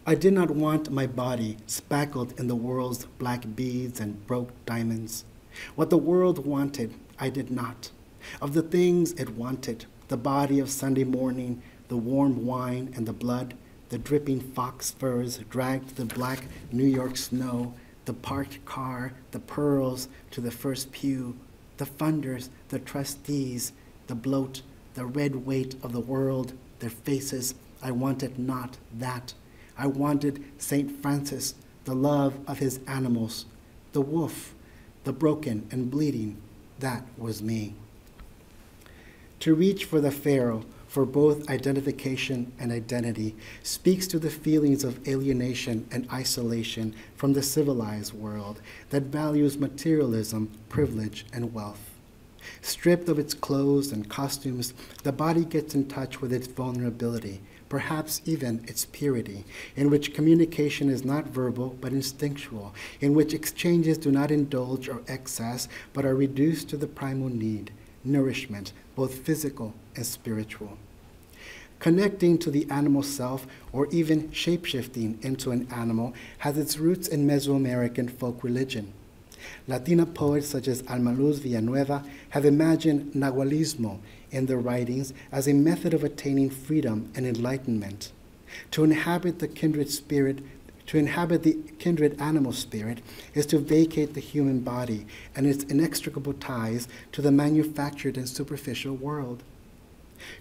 I did not want my body speckled in the world's black beads and broke diamonds. What the world wanted, I did not. Of the things it wanted, the body of Sunday morning, the warm wine and the blood, the dripping fox furs dragged to the black New York snow, the parked car, the pearls to the first pew, the funders, the trustees, the bloat, the red weight of the world, their faces. I wanted not that. I wanted St. Francis, the love of his animals, the wolf, the broken and bleeding. That was me. To reach for the pharaoh, for both identification and identity, speaks to the feelings of alienation and isolation from the civilized world that values materialism, privilege, and wealth. Stripped of its clothes and costumes, the body gets in touch with its vulnerability, perhaps even its purity, in which communication is not verbal but instinctual, in which exchanges do not indulge or excess but are reduced to the primal need, nourishment, both physical and spiritual. Connecting to the animal self or even shapeshifting into an animal has its roots in Mesoamerican folk religion. Latina poets such as Alma Luz Villanueva have imagined Nahualismo in their writings as a method of attaining freedom and enlightenment. To inhabit the kindred animal spirit is to vacate the human body and its inextricable ties to the manufactured and superficial world.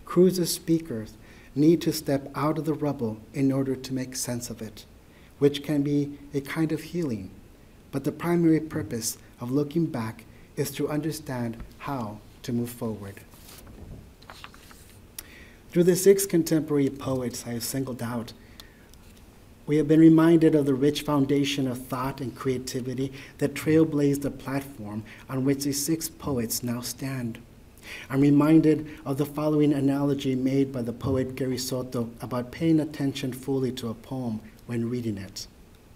Cruz's speakers need to step out of the rubble in order to make sense of it, which can be a kind of healing. But the primary purpose of looking back is to understand how to move forward. Through the 6 contemporary poets I have singled out, we have been reminded of the rich foundation of thought and creativity that trailblazed the platform on which the 6 poets now stand. I'm reminded of the following analogy made by the poet Gary Soto about paying attention fully to a poem when reading it.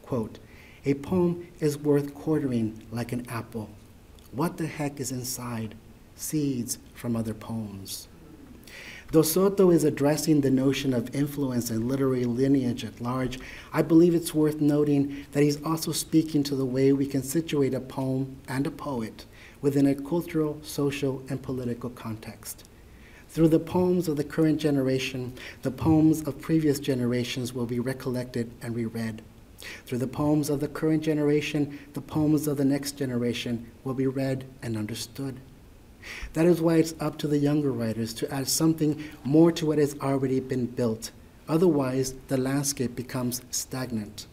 Quote, "A poem is worth quartering like an apple. What the heck is inside? Seeds from other poems." Though Soto is addressing the notion of influence and literary lineage at large, I believe it's worth noting that he's also speaking to the way we can situate a poem and a poet within a cultural, social, and political context. Through the poems of the current generation, the poems of previous generations will be recollected and reread. Through the poems of the current generation, the poems of the next generation will be read and understood. That is why it's up to the younger writers to add something more to what has already been built. Otherwise, the landscape becomes stagnant.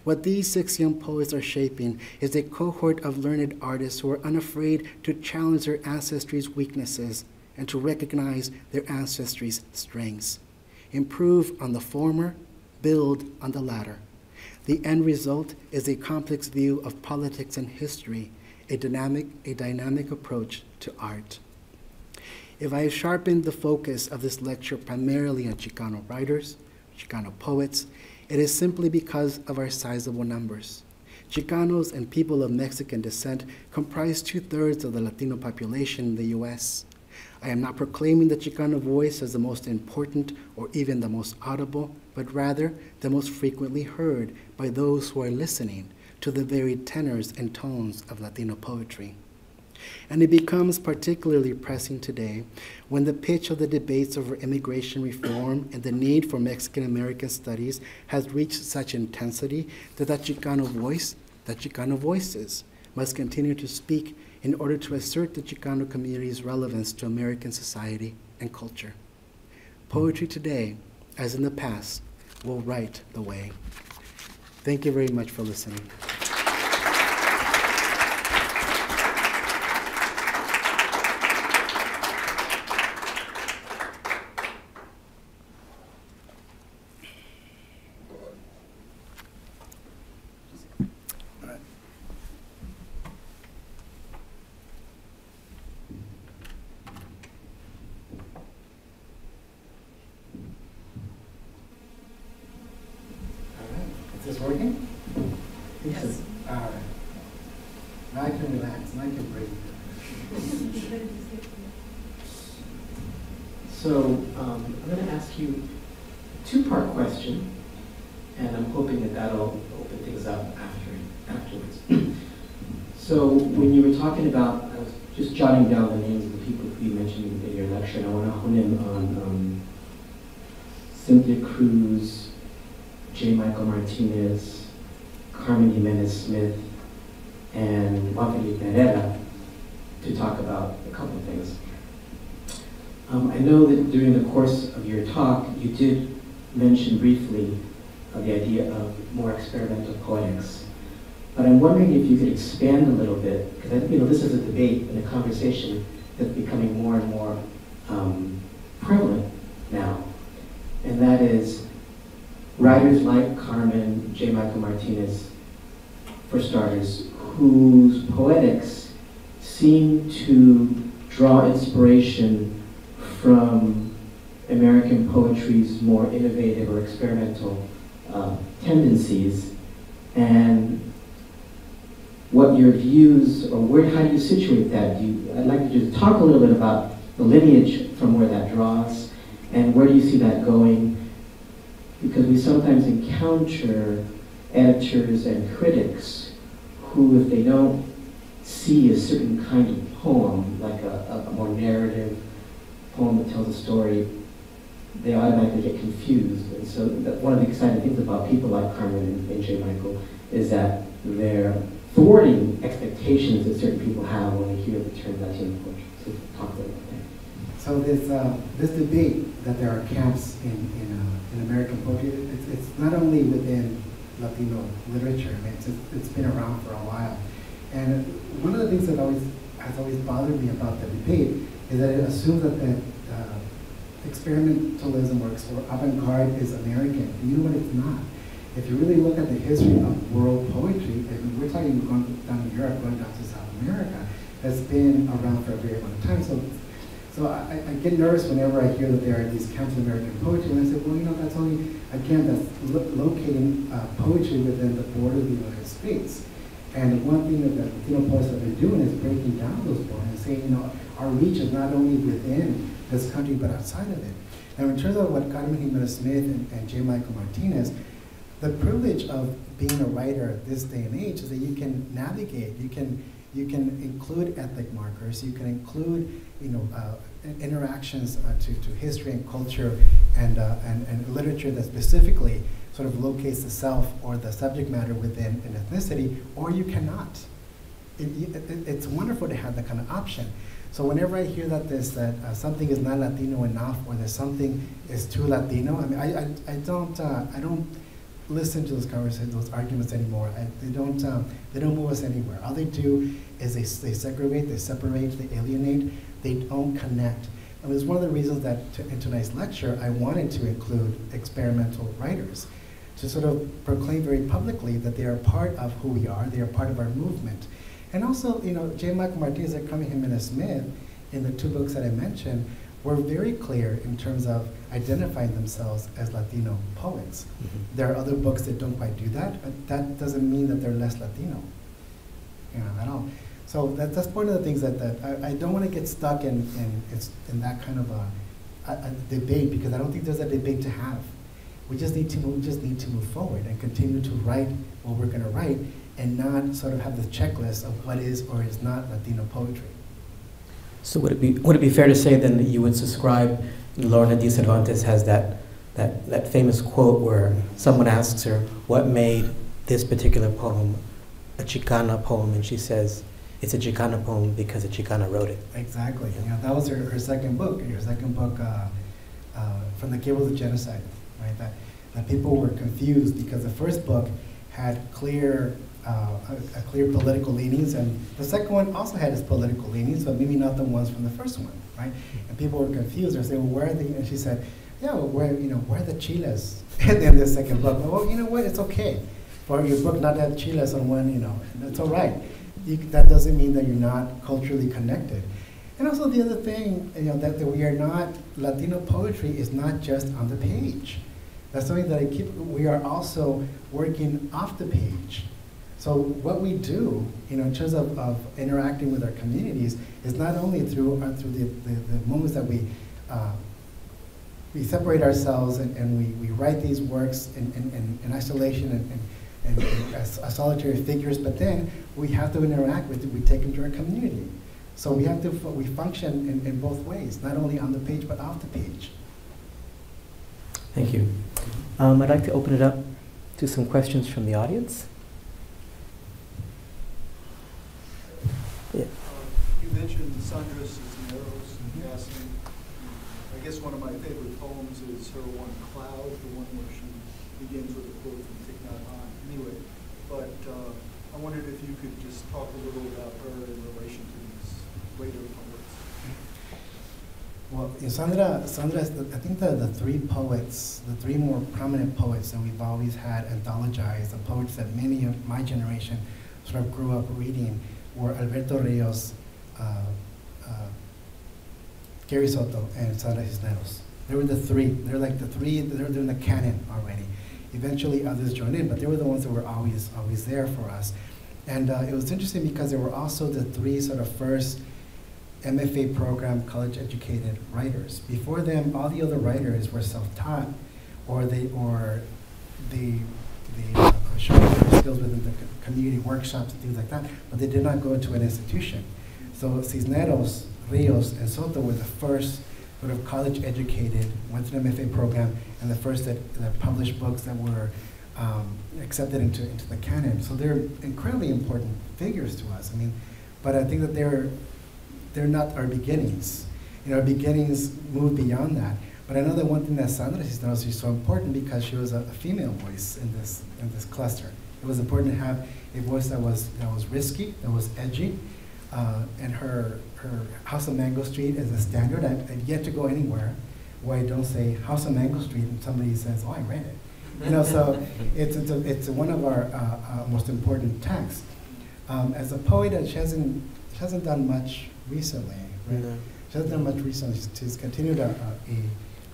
What these 6 young poets are shaping is a cohort of learned artists who are unafraid to challenge their ancestry's weaknesses and to recognize their ancestry's strengths. Improve on the former, build on the latter. The end result is a complex view of politics and history, a dynamic approach to art. If I have sharpened the focus of this lecture primarily on Chicano writers, Chicano poets, it is simply because of our sizable numbers. Chicanos and people of Mexican descent comprise 2/3 of the Latino population in the U.S. I am not proclaiming the Chicano voice as the most important or even the most audible, but rather the most frequently heard by those who are listening to the varied tenors and tones of Latino poetry. And it becomes particularly pressing today when the pitch of the debates over immigration reform and the need for Mexican-American studies has reached such intensity that the Chicano voices must continue to speak in order to assert the Chicano community's relevance to American society and culture. Poetry today, as in the past, will write the way. Thank you very much for listening. Is this working? Yes. All right. Now I can relax, now I can breathe. So I'm going to ask you a 2-part question, and I'm hoping that that'll open things up afterwards. So when you were talking about, I was just jotting down the names of the people who you mentioned in your lecture, and I want to hone in on Cynthia Cruz, J. Michael Martinez, Carmen Jimenez-Smith, and Juan Felipe Herrera to talk about a couple of things. I know that during the course of your talk, you did mention briefly the idea of more experimental poetics. But I'm wondering if you could expand a little bit, because this is a debate and a conversation that's becoming more and more prevalent now. And that is writers like Carmen, J. Michael Martinez, for starters, whose poetics seem to draw inspiration from American poetry's more innovative or experimental tendencies, and what your views, or how do you situate that? I'd like you to talk a little bit about the lineage from where that draws, And where do you see that going? Because we sometimes encounter editors and critics who, if they don't see a certain kind of poem, like a more narrative poem that tells a story, they automatically get confused. And so one of the exciting things about people like Carmen and J. Michael is that they're thwarting expectations that certain people have when they hear the term Latino poetry. So talk a little about that. So this debate that there are camps in American poetry, it's not only within Latino literature. I mean, it's been around for a while. And one of the things that has always bothered me about the debate is that it assumes that experimentalism or avant-garde is American. And you know what, it's not. If you really look at the history of world poetry, and we're talking going down to Europe, going down to South America, that's been around for a very long time. So I get nervous whenever I hear that there are these camps of American poetry, and I say, well, you know, that's only, again, that's locating poetry within the border of the United States. And one thing that the Latino poets have been doing is breaking down those borders and saying, you know, our reach is not only within this country, but outside of it. Now, in terms of what Carmen Jimenez-Smith and J. Michael Martinez, the privilege of being a writer this day and age is that you can navigate, you can include ethnic markers, you can include, you know, interactions to history and culture and literature that specifically sort of locates the self or the subject matter within an ethnicity, or you cannot. It's wonderful to have that kind of option. So whenever I hear that something is not Latino enough, or that something is too Latino, I mean, I don't listen to those conversations, those arguments anymore. They don't move us anywhere. All they do is they segregate, they separate, they alienate. They don't connect. And it was one of the reasons that in tonight's lecture I wanted to include experimental writers, to sort of proclaim very publicly that they are part of who we are, they are part of our movement. And also, you know, J. Michael Martinez and Carmen Jimenez-Smith, in the two books that I mentioned, were very clear in terms of identifying themselves as Latino poets. Mm-hmm. There are other books that don't quite do that, but that doesn't mean that they're less Latino, you know, at all. So that's one of the things that I don't want to get stuck in that kind of a debate, because I don't think there's a debate to have. We just need to move forward and continue to write what we're going to write, and not sort of have the checklist of what is or is not Latino poetry. So would it be fair to say then that you would subscribe? Lorna D. Cervantes has that famous quote where someone asks her what made this particular poem a Chicana poem, and she says, it's a Chicana poem because a Chicana wrote it. Exactly. You know, that was her second book. From the Gables of Genocide, right? That people were confused because the first book had clear political leanings, and the second one also had its political leanings, but maybe not the ones from the first one, right? And people were confused. They said, well, where are the? And she said, yeah, well, where are the chiles in the second book? Well, you know what? It's okay for your book not to have chiles on one. You know, that's all right. That doesn't mean that you're not culturally connected. And also the other thing, you know, that we are not, Latino poetry is not just on the page. That's something that we are also working off the page. So what we do, you know, in terms of interacting with our communities is not only through the moments that we separate ourselves and we write these works in isolation and as solitary figures, but then we have to interact with it, we take into our community. So we function in both ways, not only on the page, but off the page. Thank you. I'd like to open it up to some questions from the audience. Yeah. You mentioned Sandra Cisneros in passing. I guess one of my favorite poems is her one, Cloud, the one where she begins with a quote from Thich Nhat Hanh. Anyway, but I wondered if you could just talk a little about her in relation to these later poets. Well, Sandra, I think the three poets, the three more prominent poets that we've always had anthologized, the poets that many of my generation sort of grew up reading, were Alberto Rios, Gary Soto, and Sandra Cisneros. They were the three. They're like the three. They're in the canon already. Eventually, others joined in, but they were the ones that were always there for us. And it was interesting because they were also the three sort of first MFA program college-educated writers. Before them, all the other writers were self-taught, or they showed their skills within the community workshops and things like that, but they did not go into an institution. So Cisneros, Rios, and Soto were the first sort of college-educated, went through an MFA program, and the first that published books that were accepted into the canon. So they're incredibly important figures to us. I mean, but I think that they're not our beginnings. You know, our beginnings move beyond that. But I know that one thing that Sandra Cisneros is so important because she was a female voice in this cluster. It was important to have a voice that was risky, that was edgy, and her House of Mango Street is a standard. I've yet to go anywhere where I don't say House of Mango Street and somebody says, "Oh, I read it." You know, so it's one of our most important texts. As a poet, she hasn't done much recently. Right? No. She hasn't done much recently. She's continued her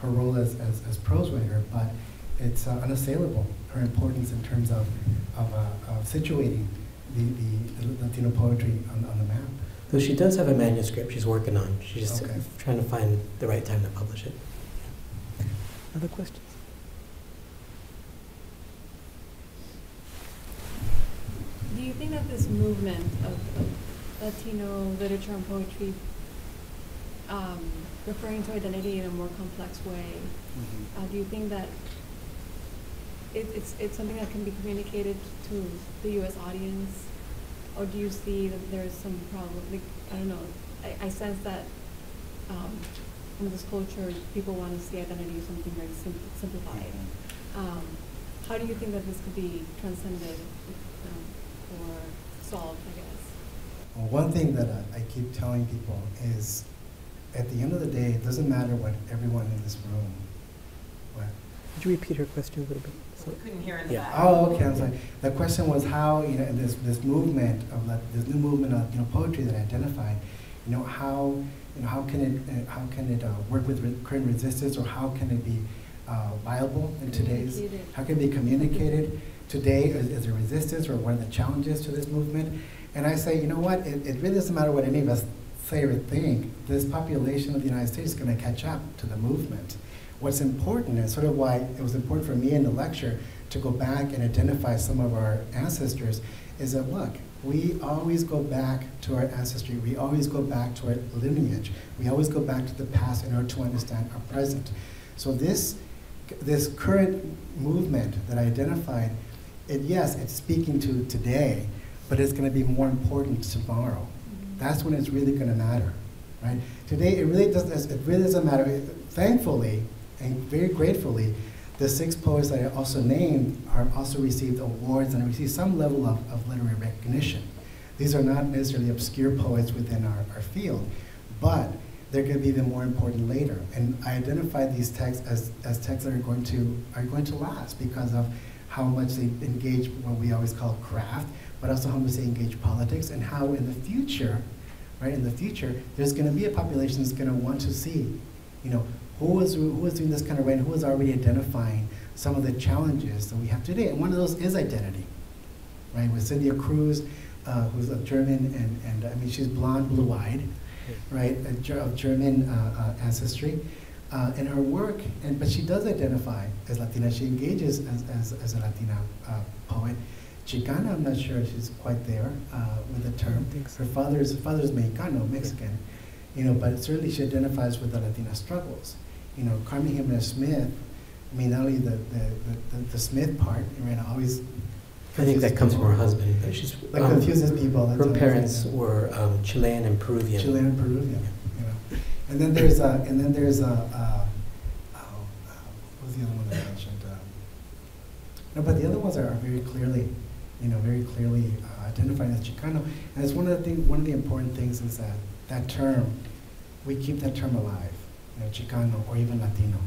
role as prose writer, but it's unassailable, her importance in terms of situating the Latino poetry on the map. Though she does have a manuscript she's working on. She's just trying to find the right time to publish it. Other questions? Do you think that this movement of Latino literature and poetry referring to identity in a more complex way, do you think that it's something that can be communicated to the U.S. audience, or do you see that there's some problem? Like, I don't know. I sense that in this culture, people want to see identity as something very simplified. How do you think that this could be transcended or solved, I guess? Well, one thing that I keep telling people is, at the end of the day, it doesn't matter what everyone in this room. What? Could you repeat her question a little bit? We couldn't hear in the back. Oh, okay. I'm sorry. The question was how, you know, this movement of this new movement of poetry that I identified, how can it work with current resistance, or how can it be viable in today's? How can it be communicated today as a resistance, or what are the challenges to this movement? And I say, you know what? It really doesn't matter what any of us say or think. This population of the United States is going to catch up to the movement. What's important, and sort of why it was important for me in the lecture to go back and identify some of our ancestors, is that, look, we always go back to our ancestry. We always go back to our lineage. We always go back to the past in order to understand our present. So this current movement that I identified, yes, it's speaking to today, but it's going to be more important tomorrow. That's when it's really going to matter, right? Today, it really doesn't matter. Thankfully, and very gratefully, the 6 poets that I also named are also received awards and received some level of literary recognition. These are not necessarily obscure poets within our field, but they're going to be even more important later. And I identified these texts as texts that are going to last because of how much they engage what we always call craft, but also how much they engage politics, and how in the future, right, there's going to be a population that's going to want to see, who is doing this kind of writing, who is already identifying some of the challenges that we have today. And one of those is identity, right? With Cynthia Cruz, who's a German, and I mean, she's blonde, blue-eyed, right, of German ancestry. In her work, but she does identify as Latina. She engages as a Latina poet. Chicana, I'm not sure she's quite there with the term. Her father's Mexicano, Mexican, but certainly she identifies with the Latina struggles. Carmen Jimenez Smith, I mean, not only the Smith part, right, always. I think that comes from her husband, but she's confuses people. Her parents were Chilean and Peruvian. Chilean and Peruvian. And then there's what was the other one that I mentioned? No, but the other ones are very clearly, identified as Chicano. And it's one of the important things is that term, we keep that term alive, Chicano or even Latino,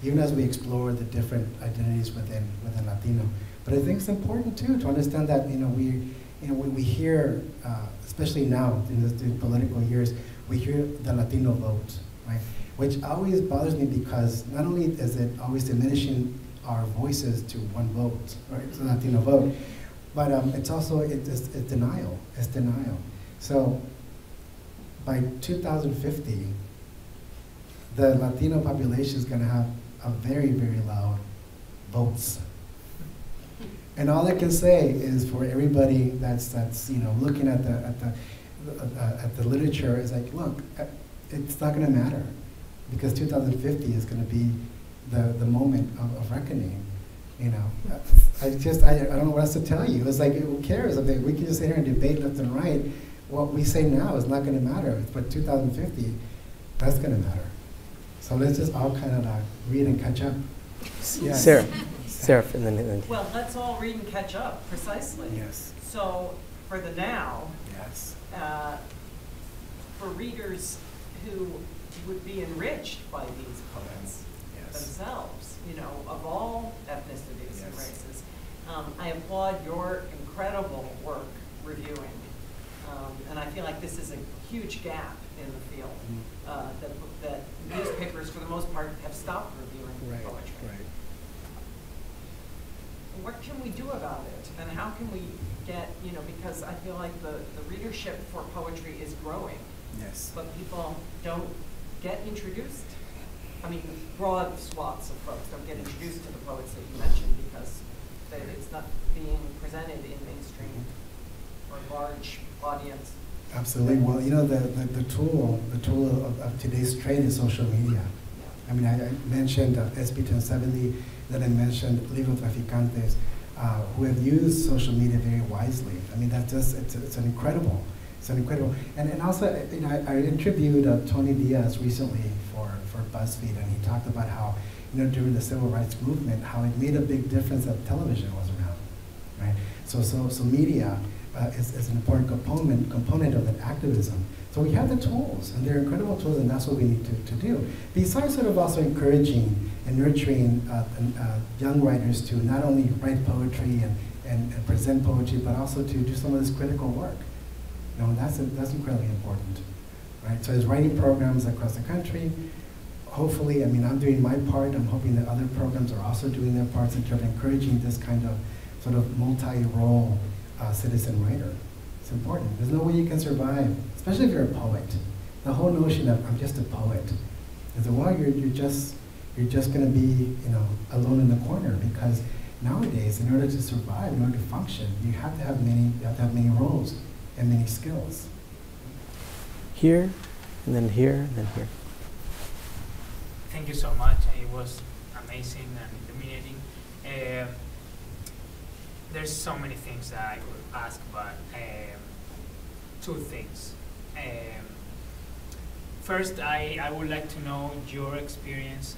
even as we explore the different identities within Latino. But I think it's important too to understand that we hear, especially now in the political years, we hear the Latino vote, right? Which always bothers me because not only is it always diminishing our voices to one vote, right, the Latino vote, but it's also it's denial. It's denial. So by 2050, the Latino population is going to have a very, very loud votes. And all I can say is for everybody that's looking at the literature is like, look, it's not going to matter because 2050 is going to be the moment of reckoning. I don't know what else to tell you. It's like, who cares? I mean, we can just sit here and debate left and right. What we say now is not going to matter, but 2050, that's going to matter. So let's just all kind of read and catch up. Yes. Sarah, and then. Well, let's all read and catch up, precisely. Yes. So, for the now, Yes. For readers who would be enriched by these poets themselves, of all ethnicities and Yes. races, I applaud your incredible work reviewing. And I feel like this is a huge gap in the field, that newspapers, for the most part, have stopped reviewing poetry. Right. What can we do about it? And how can we get, because I feel like the readership for poetry is growing, Yes. but people don't get introduced. I mean, broad swaths of folks don't get introduced to the poets that you mentioned because it's not being presented in mainstream or large audience. Absolutely. Well, the tool of today's trade is social media. Yeah. I mean, I mentioned SB 1070, then I mentioned Libro Traficantes, who have used social media very wisely. I mean, that's just, it's an incredible. And also, I interviewed Tony Diaz recently for BuzzFeed, and he talked about how, during the civil rights movement, how it made a big difference that television was around, right? So media is an important component of that activism. So we have the tools, and they're incredible tools, and that's what we need to do. Besides sort of also encouraging and nurturing young writers to not only write poetry and present poetry, but also to do some of this critical work. That's incredibly important, right? So there's writing programs across the country. Hopefully, I mean, I'm doing my part. I'm hoping that other programs are also doing their parts in terms of encouraging this kind of sort of multi-role citizen writer. It's important. There's no way you can survive, especially if you're a poet. The whole notion of I'm just a poet is that, well, you're just going to be alone in the corner, because nowadays, in order to survive, in order to function, you have to have many roles and many skills. Here, and then here, and then here. Thank you so much. It was amazing and illuminating. There's so many things that I could ask, but two things. First, I would like to know your experience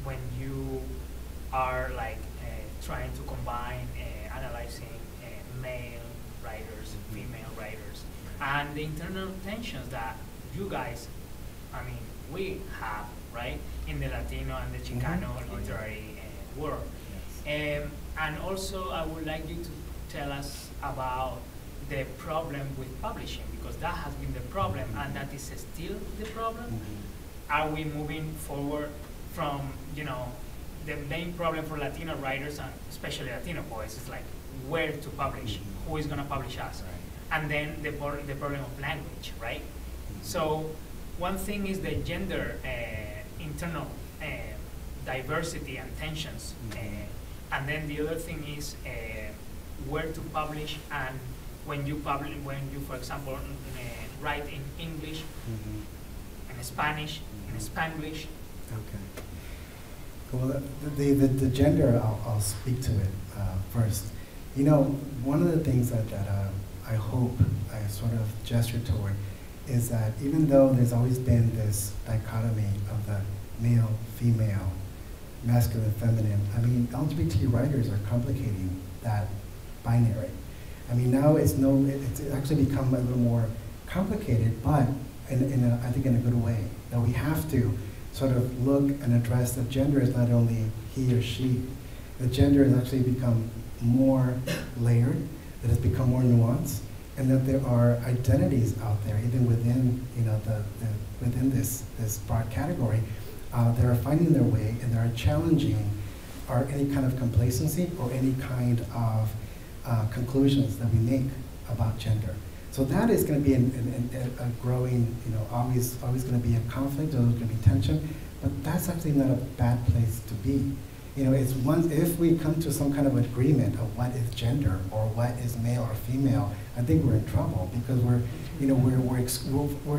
when you are trying to combine analyzing male writers, female writers, and the internal tensions that you guys, we have, right, in the Latino and the Chicano literary world. Yes. And also, I would like you to tell us about the problem with publishing, because that has been the problem, and that is still the problem. Are we moving forward from, the main problem for Latino writers, and especially Latino poets, is like where to publish, who is going to publish us, and then the problem of language, right? So one thing is the gender internal diversity and tensions, and then the other thing is where to publish, and when you, for example, write in English, in Spanish, in Spanglish. Okay. Well, the gender, I'll speak to it first. One of the things that I hope I sort of gesture toward is that even though there's always been this dichotomy of the male, female, masculine, feminine, LGBT writers are complicating that binary. Now it's actually become a little more complicated, but I think in a good way. That we have to sort of look and address that gender is not only he or she. The gender has actually become more layered, that it's become more nuanced, and that there are identities out there, even within within this broad category, that are finding their way and that are challenging any kind of complacency or any kind of conclusions that we make about gender. So that is going to be a growing, always going to be a conflict, there's going to be tension, but that's actually not a bad place to be. If we come to some kind of agreement of what is gender or what is male or female, I think we're in trouble because we're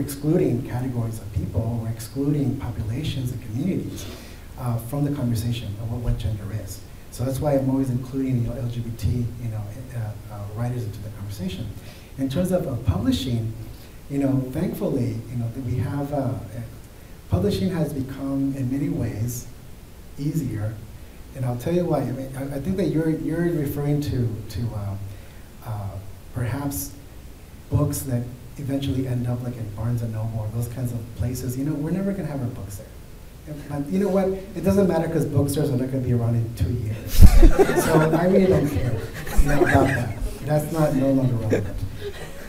excluding categories of people, we're excluding populations and communities from the conversation of what gender is. So that's why I'm always including LGBT writers into the conversation. In terms of publishing, thankfully, that we have publishing has become in many ways easier. And I'll tell you why. I mean, I think that you're referring to perhaps books that eventually end up like in Barnes and Noble or those kinds of places. We're never going to have our books there. And you know what? It doesn't matter because bookstores are not going to be around in 2 years. So I really don't care about that. That's no longer relevant.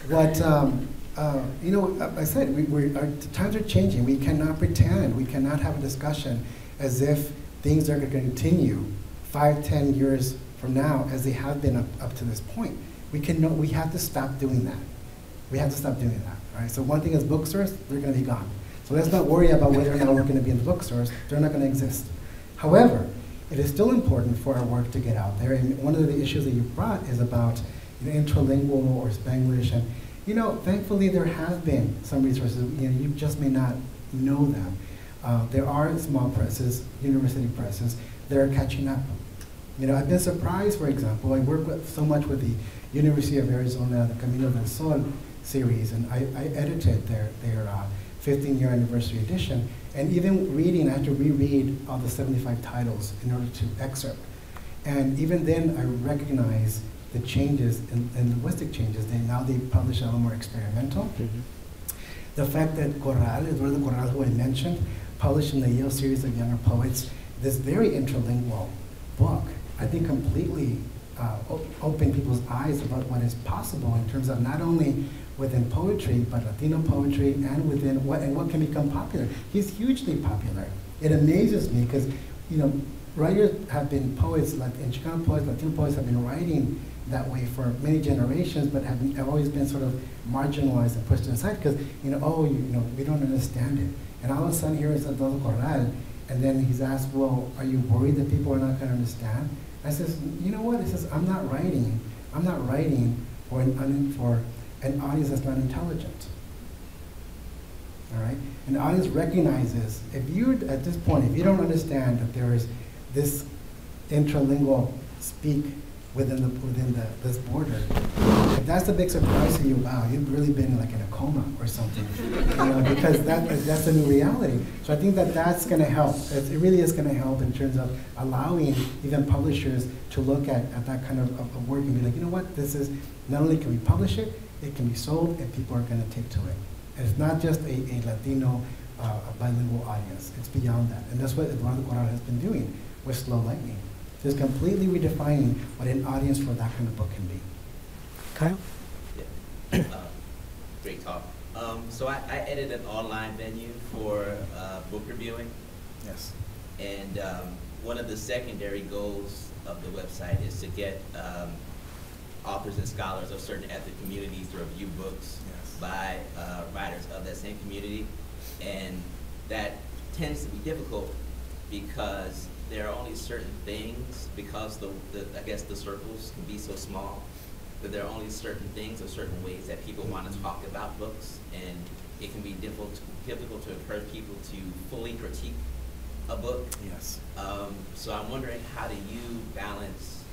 But I said our times are changing. We cannot pretend. We cannot have a discussion as if things are going to continue 5, 10 years from now as they have been up to this point. We have to stop doing that. We have to stop doing that, right? So one thing is bookstores, they're going to be gone. So let's not worry about whether or not we're going to be in the bookstores. They're not going to exist. However, it is still important for our work to get out there. And one of the issues that you brought is about interlingual or Spanglish. And thankfully there have been some resources. You just may not know them. There are small presses, university presses, that are catching up. I've been surprised, for example, I work so much with the University of Arizona, the Camino del Sol series, and I edited their 15-year anniversary edition. And even I had to reread all the 75 titles in order to excerpt. And even then, I recognize the changes, and linguistic changes. Now they publish a little more experimental. Mm-hmm. The fact that Eduardo Corral, who I mentioned, published in the Yale series of younger poets, this very interlingual book, I think completely opened people's eyes about what is possible in terms of not only within poetry, but Latino poetry and within what can become popular. He's hugely popular. It amazes me because, writers have been poets, and Chicano poets, Latino poets have been writing that way for many generations, but have always been sort of marginalized and pushed aside because, we don't understand it. And all of a sudden here is Eduardo Corral, and then he's asked, well, are you worried that people are not going to understand? I says, you know what? He says, I'm not writing for an audience that's not intelligent. All right? An audience recognizes, at this point, if you don't understand that there is this interlingual speak within this border, if that's the big surprise to you, wow, you've really been like in a coma or something, because that's a new reality. So I think that's going to help. It really is going to help in terms of allowing even publishers to look at that kind of work and be like, you know what, this is, not only can we publish it, it can be sold and people are going to take to it. And it's not just a Latino bilingual audience, it's beyond that. And that's what Eduardo Corral has been doing with Slow Lightning. Just completely redefining what an audience for that kind of book can be. Kyle? Yeah. Great talk. So I edited an online venue for book reviewing. Yes. And one of the secondary goals of the website is to get authors and scholars of certain ethnic communities to review books by writers of that same community. And that tends to be difficult because there are only certain things, because I guess the circles can be so small, that there are only certain things or certain ways that people want to talk about books, and it can be difficult to encourage people to fully critique a book. Yes. So I'm wondering, how do you balance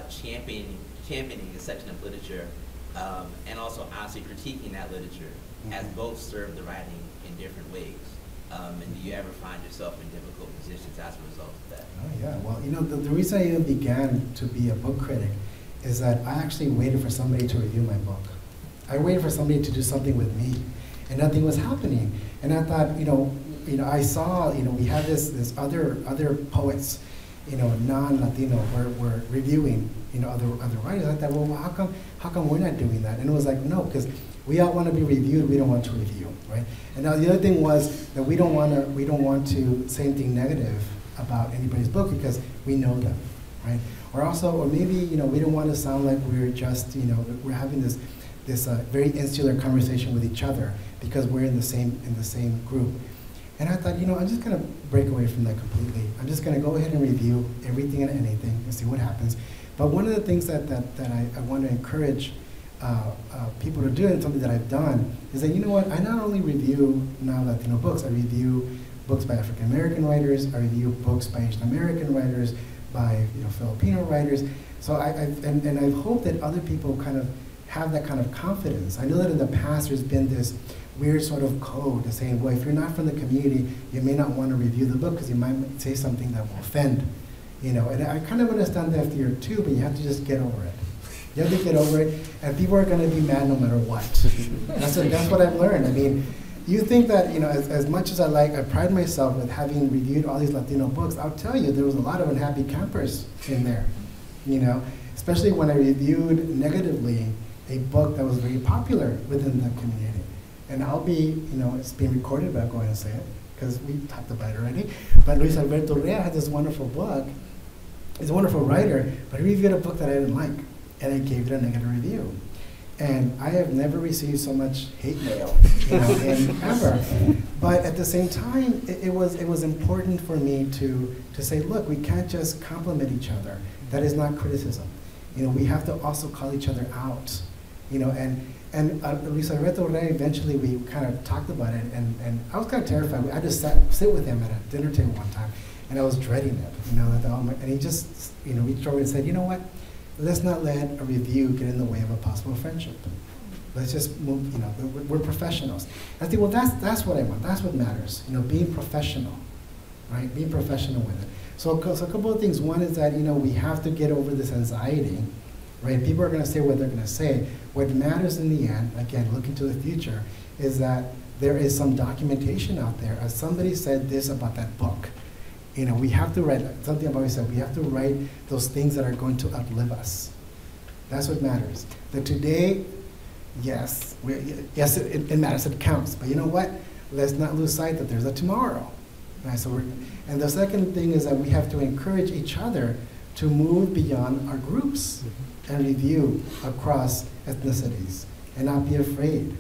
championing a section of literature and also honestly critiquing that literature, as both serve the writing in different ways? And do you ever find yourself in difficult positions as a result of that? Oh yeah, well, the reason I even began to be a book critic is that I actually waited for somebody to review my book. I waited for somebody to do something with me, and nothing was happening. And I thought, I saw, we had this other poets, non-Latino were reviewing, other writers. I thought, well, how come we're not doing that? And it was like, no, because we all want to be reviewed. We don't want to review, right? And now the other thing was that we don't want to say anything negative about anybody's book because we know them, right? Or maybe we don't want to sound like we're just we're having this very insular conversation with each other because we're in the same group. And I thought, I'm just going to break away from that completely. I'm just going to go ahead and review everything and anything and see what happens. But one of the things that I want to encourage people to do, and something that I've done, is that, I not only review now Latino books, I review books by African American writers, I review books by Asian American writers, by Filipino writers. So I hope that other people kind of have that kind of confidence. I know that in the past there's been this weird sort of code to saying, well, if you're not from the community, you may not want to review the book because you might say something that will offend. And I kind of understand that fear too, but you have to just get over it. You have to get over it, and people are going to be mad no matter what. That's what I've learned. I mean, you think that, as much as I pride myself with having reviewed all these Latino books, I'll tell you, there was a lot of unhappy campers in there, especially when I reviewed negatively a book that was very popular within the community. And I'll be, it's being recorded, but I'll go ahead and say it, because we talked about it already. But Luis Alberto Rios had this wonderful book. He's a wonderful writer, but he reviewed a book that I didn't like, and I gave it a negative review. And I have never received so much hate mail, ever. But at the same time, it was important for me to say, look, we can't just compliment each other. That is not criticism. We have to also call each other out. And Luis Alberto Rios, eventually we kind of talked about it, and I was kind of terrified. I just sit with him at a dinner table one time, and I was dreading it, and he just, reached over and said, you know what? Let's not let a review get in the way of a possible friendship. Let's just move, we're professionals. I think, well, that's what I want. That's what matters, being professional, right? Being professional with it. So a couple of things. One is that, we have to get over this anxiety, right? People are going to say what they're going to say. What matters in the end, again, looking to the future, is that there is some documentation out there. As somebody said this about that book, we have to write, something about said, we have to write those things that are going to outlive us. That's what matters. That today, yes, it matters, it counts. But you know what? Let's not lose sight that there's a tomorrow. Right? And the second thing is that we have to encourage each other to move beyond our groups and review across ethnicities and not be afraid,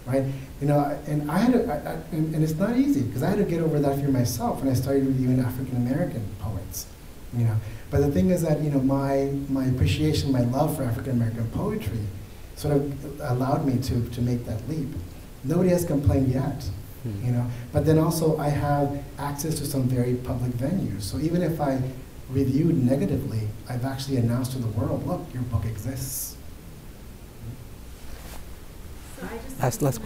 right? And I had to, and it's not easy because I had to get over that fear myself when I started reviewing African American poets, But the thing is that my appreciation, my love for African American poetry, sort of allowed me to make that leap. Nobody has complained yet, But then also I have access to some very public venues. So even if I reviewed negatively, I've actually announced to the world, look, your book exists. So I just Last I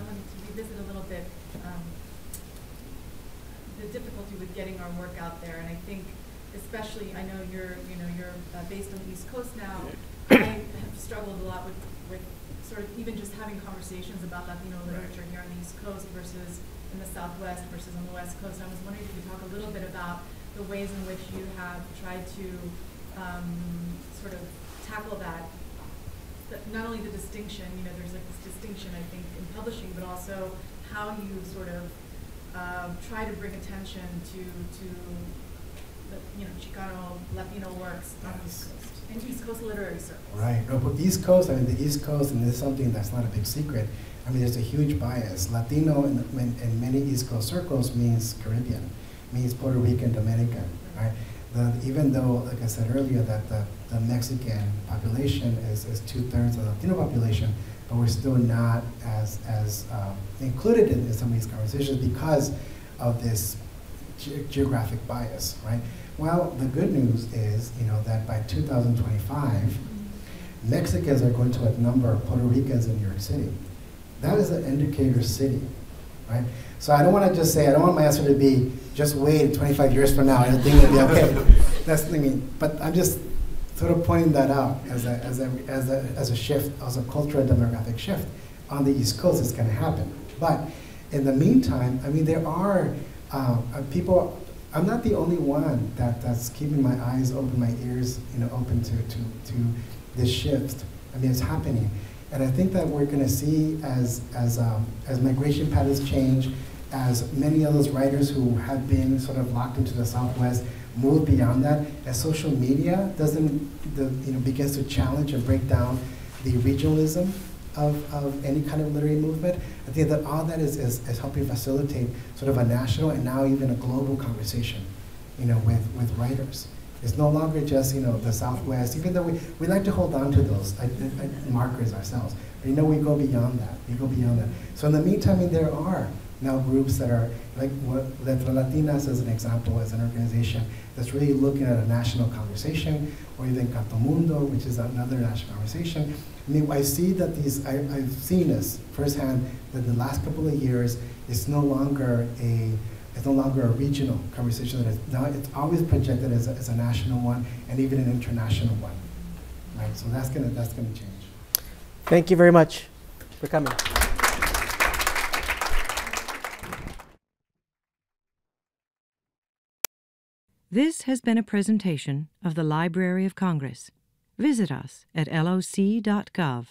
wanted to revisit a little bit the difficulty with getting our work out there, and I think especially, I know you're based on the East Coast now. I have struggled a lot with sort of even just having conversations about Latino literature here on the East Coast versus in the Southwest versus on the West Coast. I was wondering if you could talk a little bit about the ways in which you have tried to sort of tackle that, not only the distinction, there's like this distinction, I think, in publishing, but also how you sort of try to bring attention to the, Chicano, Latino works on the East Coast, in East Coast literary circles. Right. No, but East Coast, the East Coast, and this is something that's not a big secret, there's a huge bias. Latino in many East Coast circles means Caribbean, means Puerto Rican, Dominican, right? Even though, like I said earlier, that the Mexican population is 2/3 of the Latino population, but we're still not as included in some of these conversations because of this geographic bias, right? Well, the good news is, that by 2025, Mexicans are going to outnumber Puerto Ricans in New York City. That is an indicator city, right? So I don't want to just say, I don't want my answer to be, just wait 25 years from now, and things will be okay. But I'm just sort of pointing that out as a shift, as a cultural and demographic shift. On the East Coast, it's going to happen. But in the meantime, there are people. I'm not the only one that's keeping my eyes open, my ears, open to this shift. It's happening, and I think that we're going to see as migration patterns change, as many of those writers who have been sort of locked into the Southwest move beyond that, as social media begins to challenge and break down the regionalism of any kind of literary movement. I think that all that is helping facilitate sort of a national and now even a global conversation, with writers. It's no longer just, the Southwest, even though we like to hold on to those markers ourselves. But, we go beyond that. We go beyond that. So in the meantime, there are now groups that are, like Latinas as an example, as an organization that's really looking at a national conversation, or even Catomundo, which is another national conversation. I see that I've seen this firsthand, that the last couple of years, it's no longer a regional conversation. It's always projected as a national one, and even an international one, right? So that's gonna change. Thank you very much for coming. This has been a presentation of the Library of Congress. Visit us at loc.gov.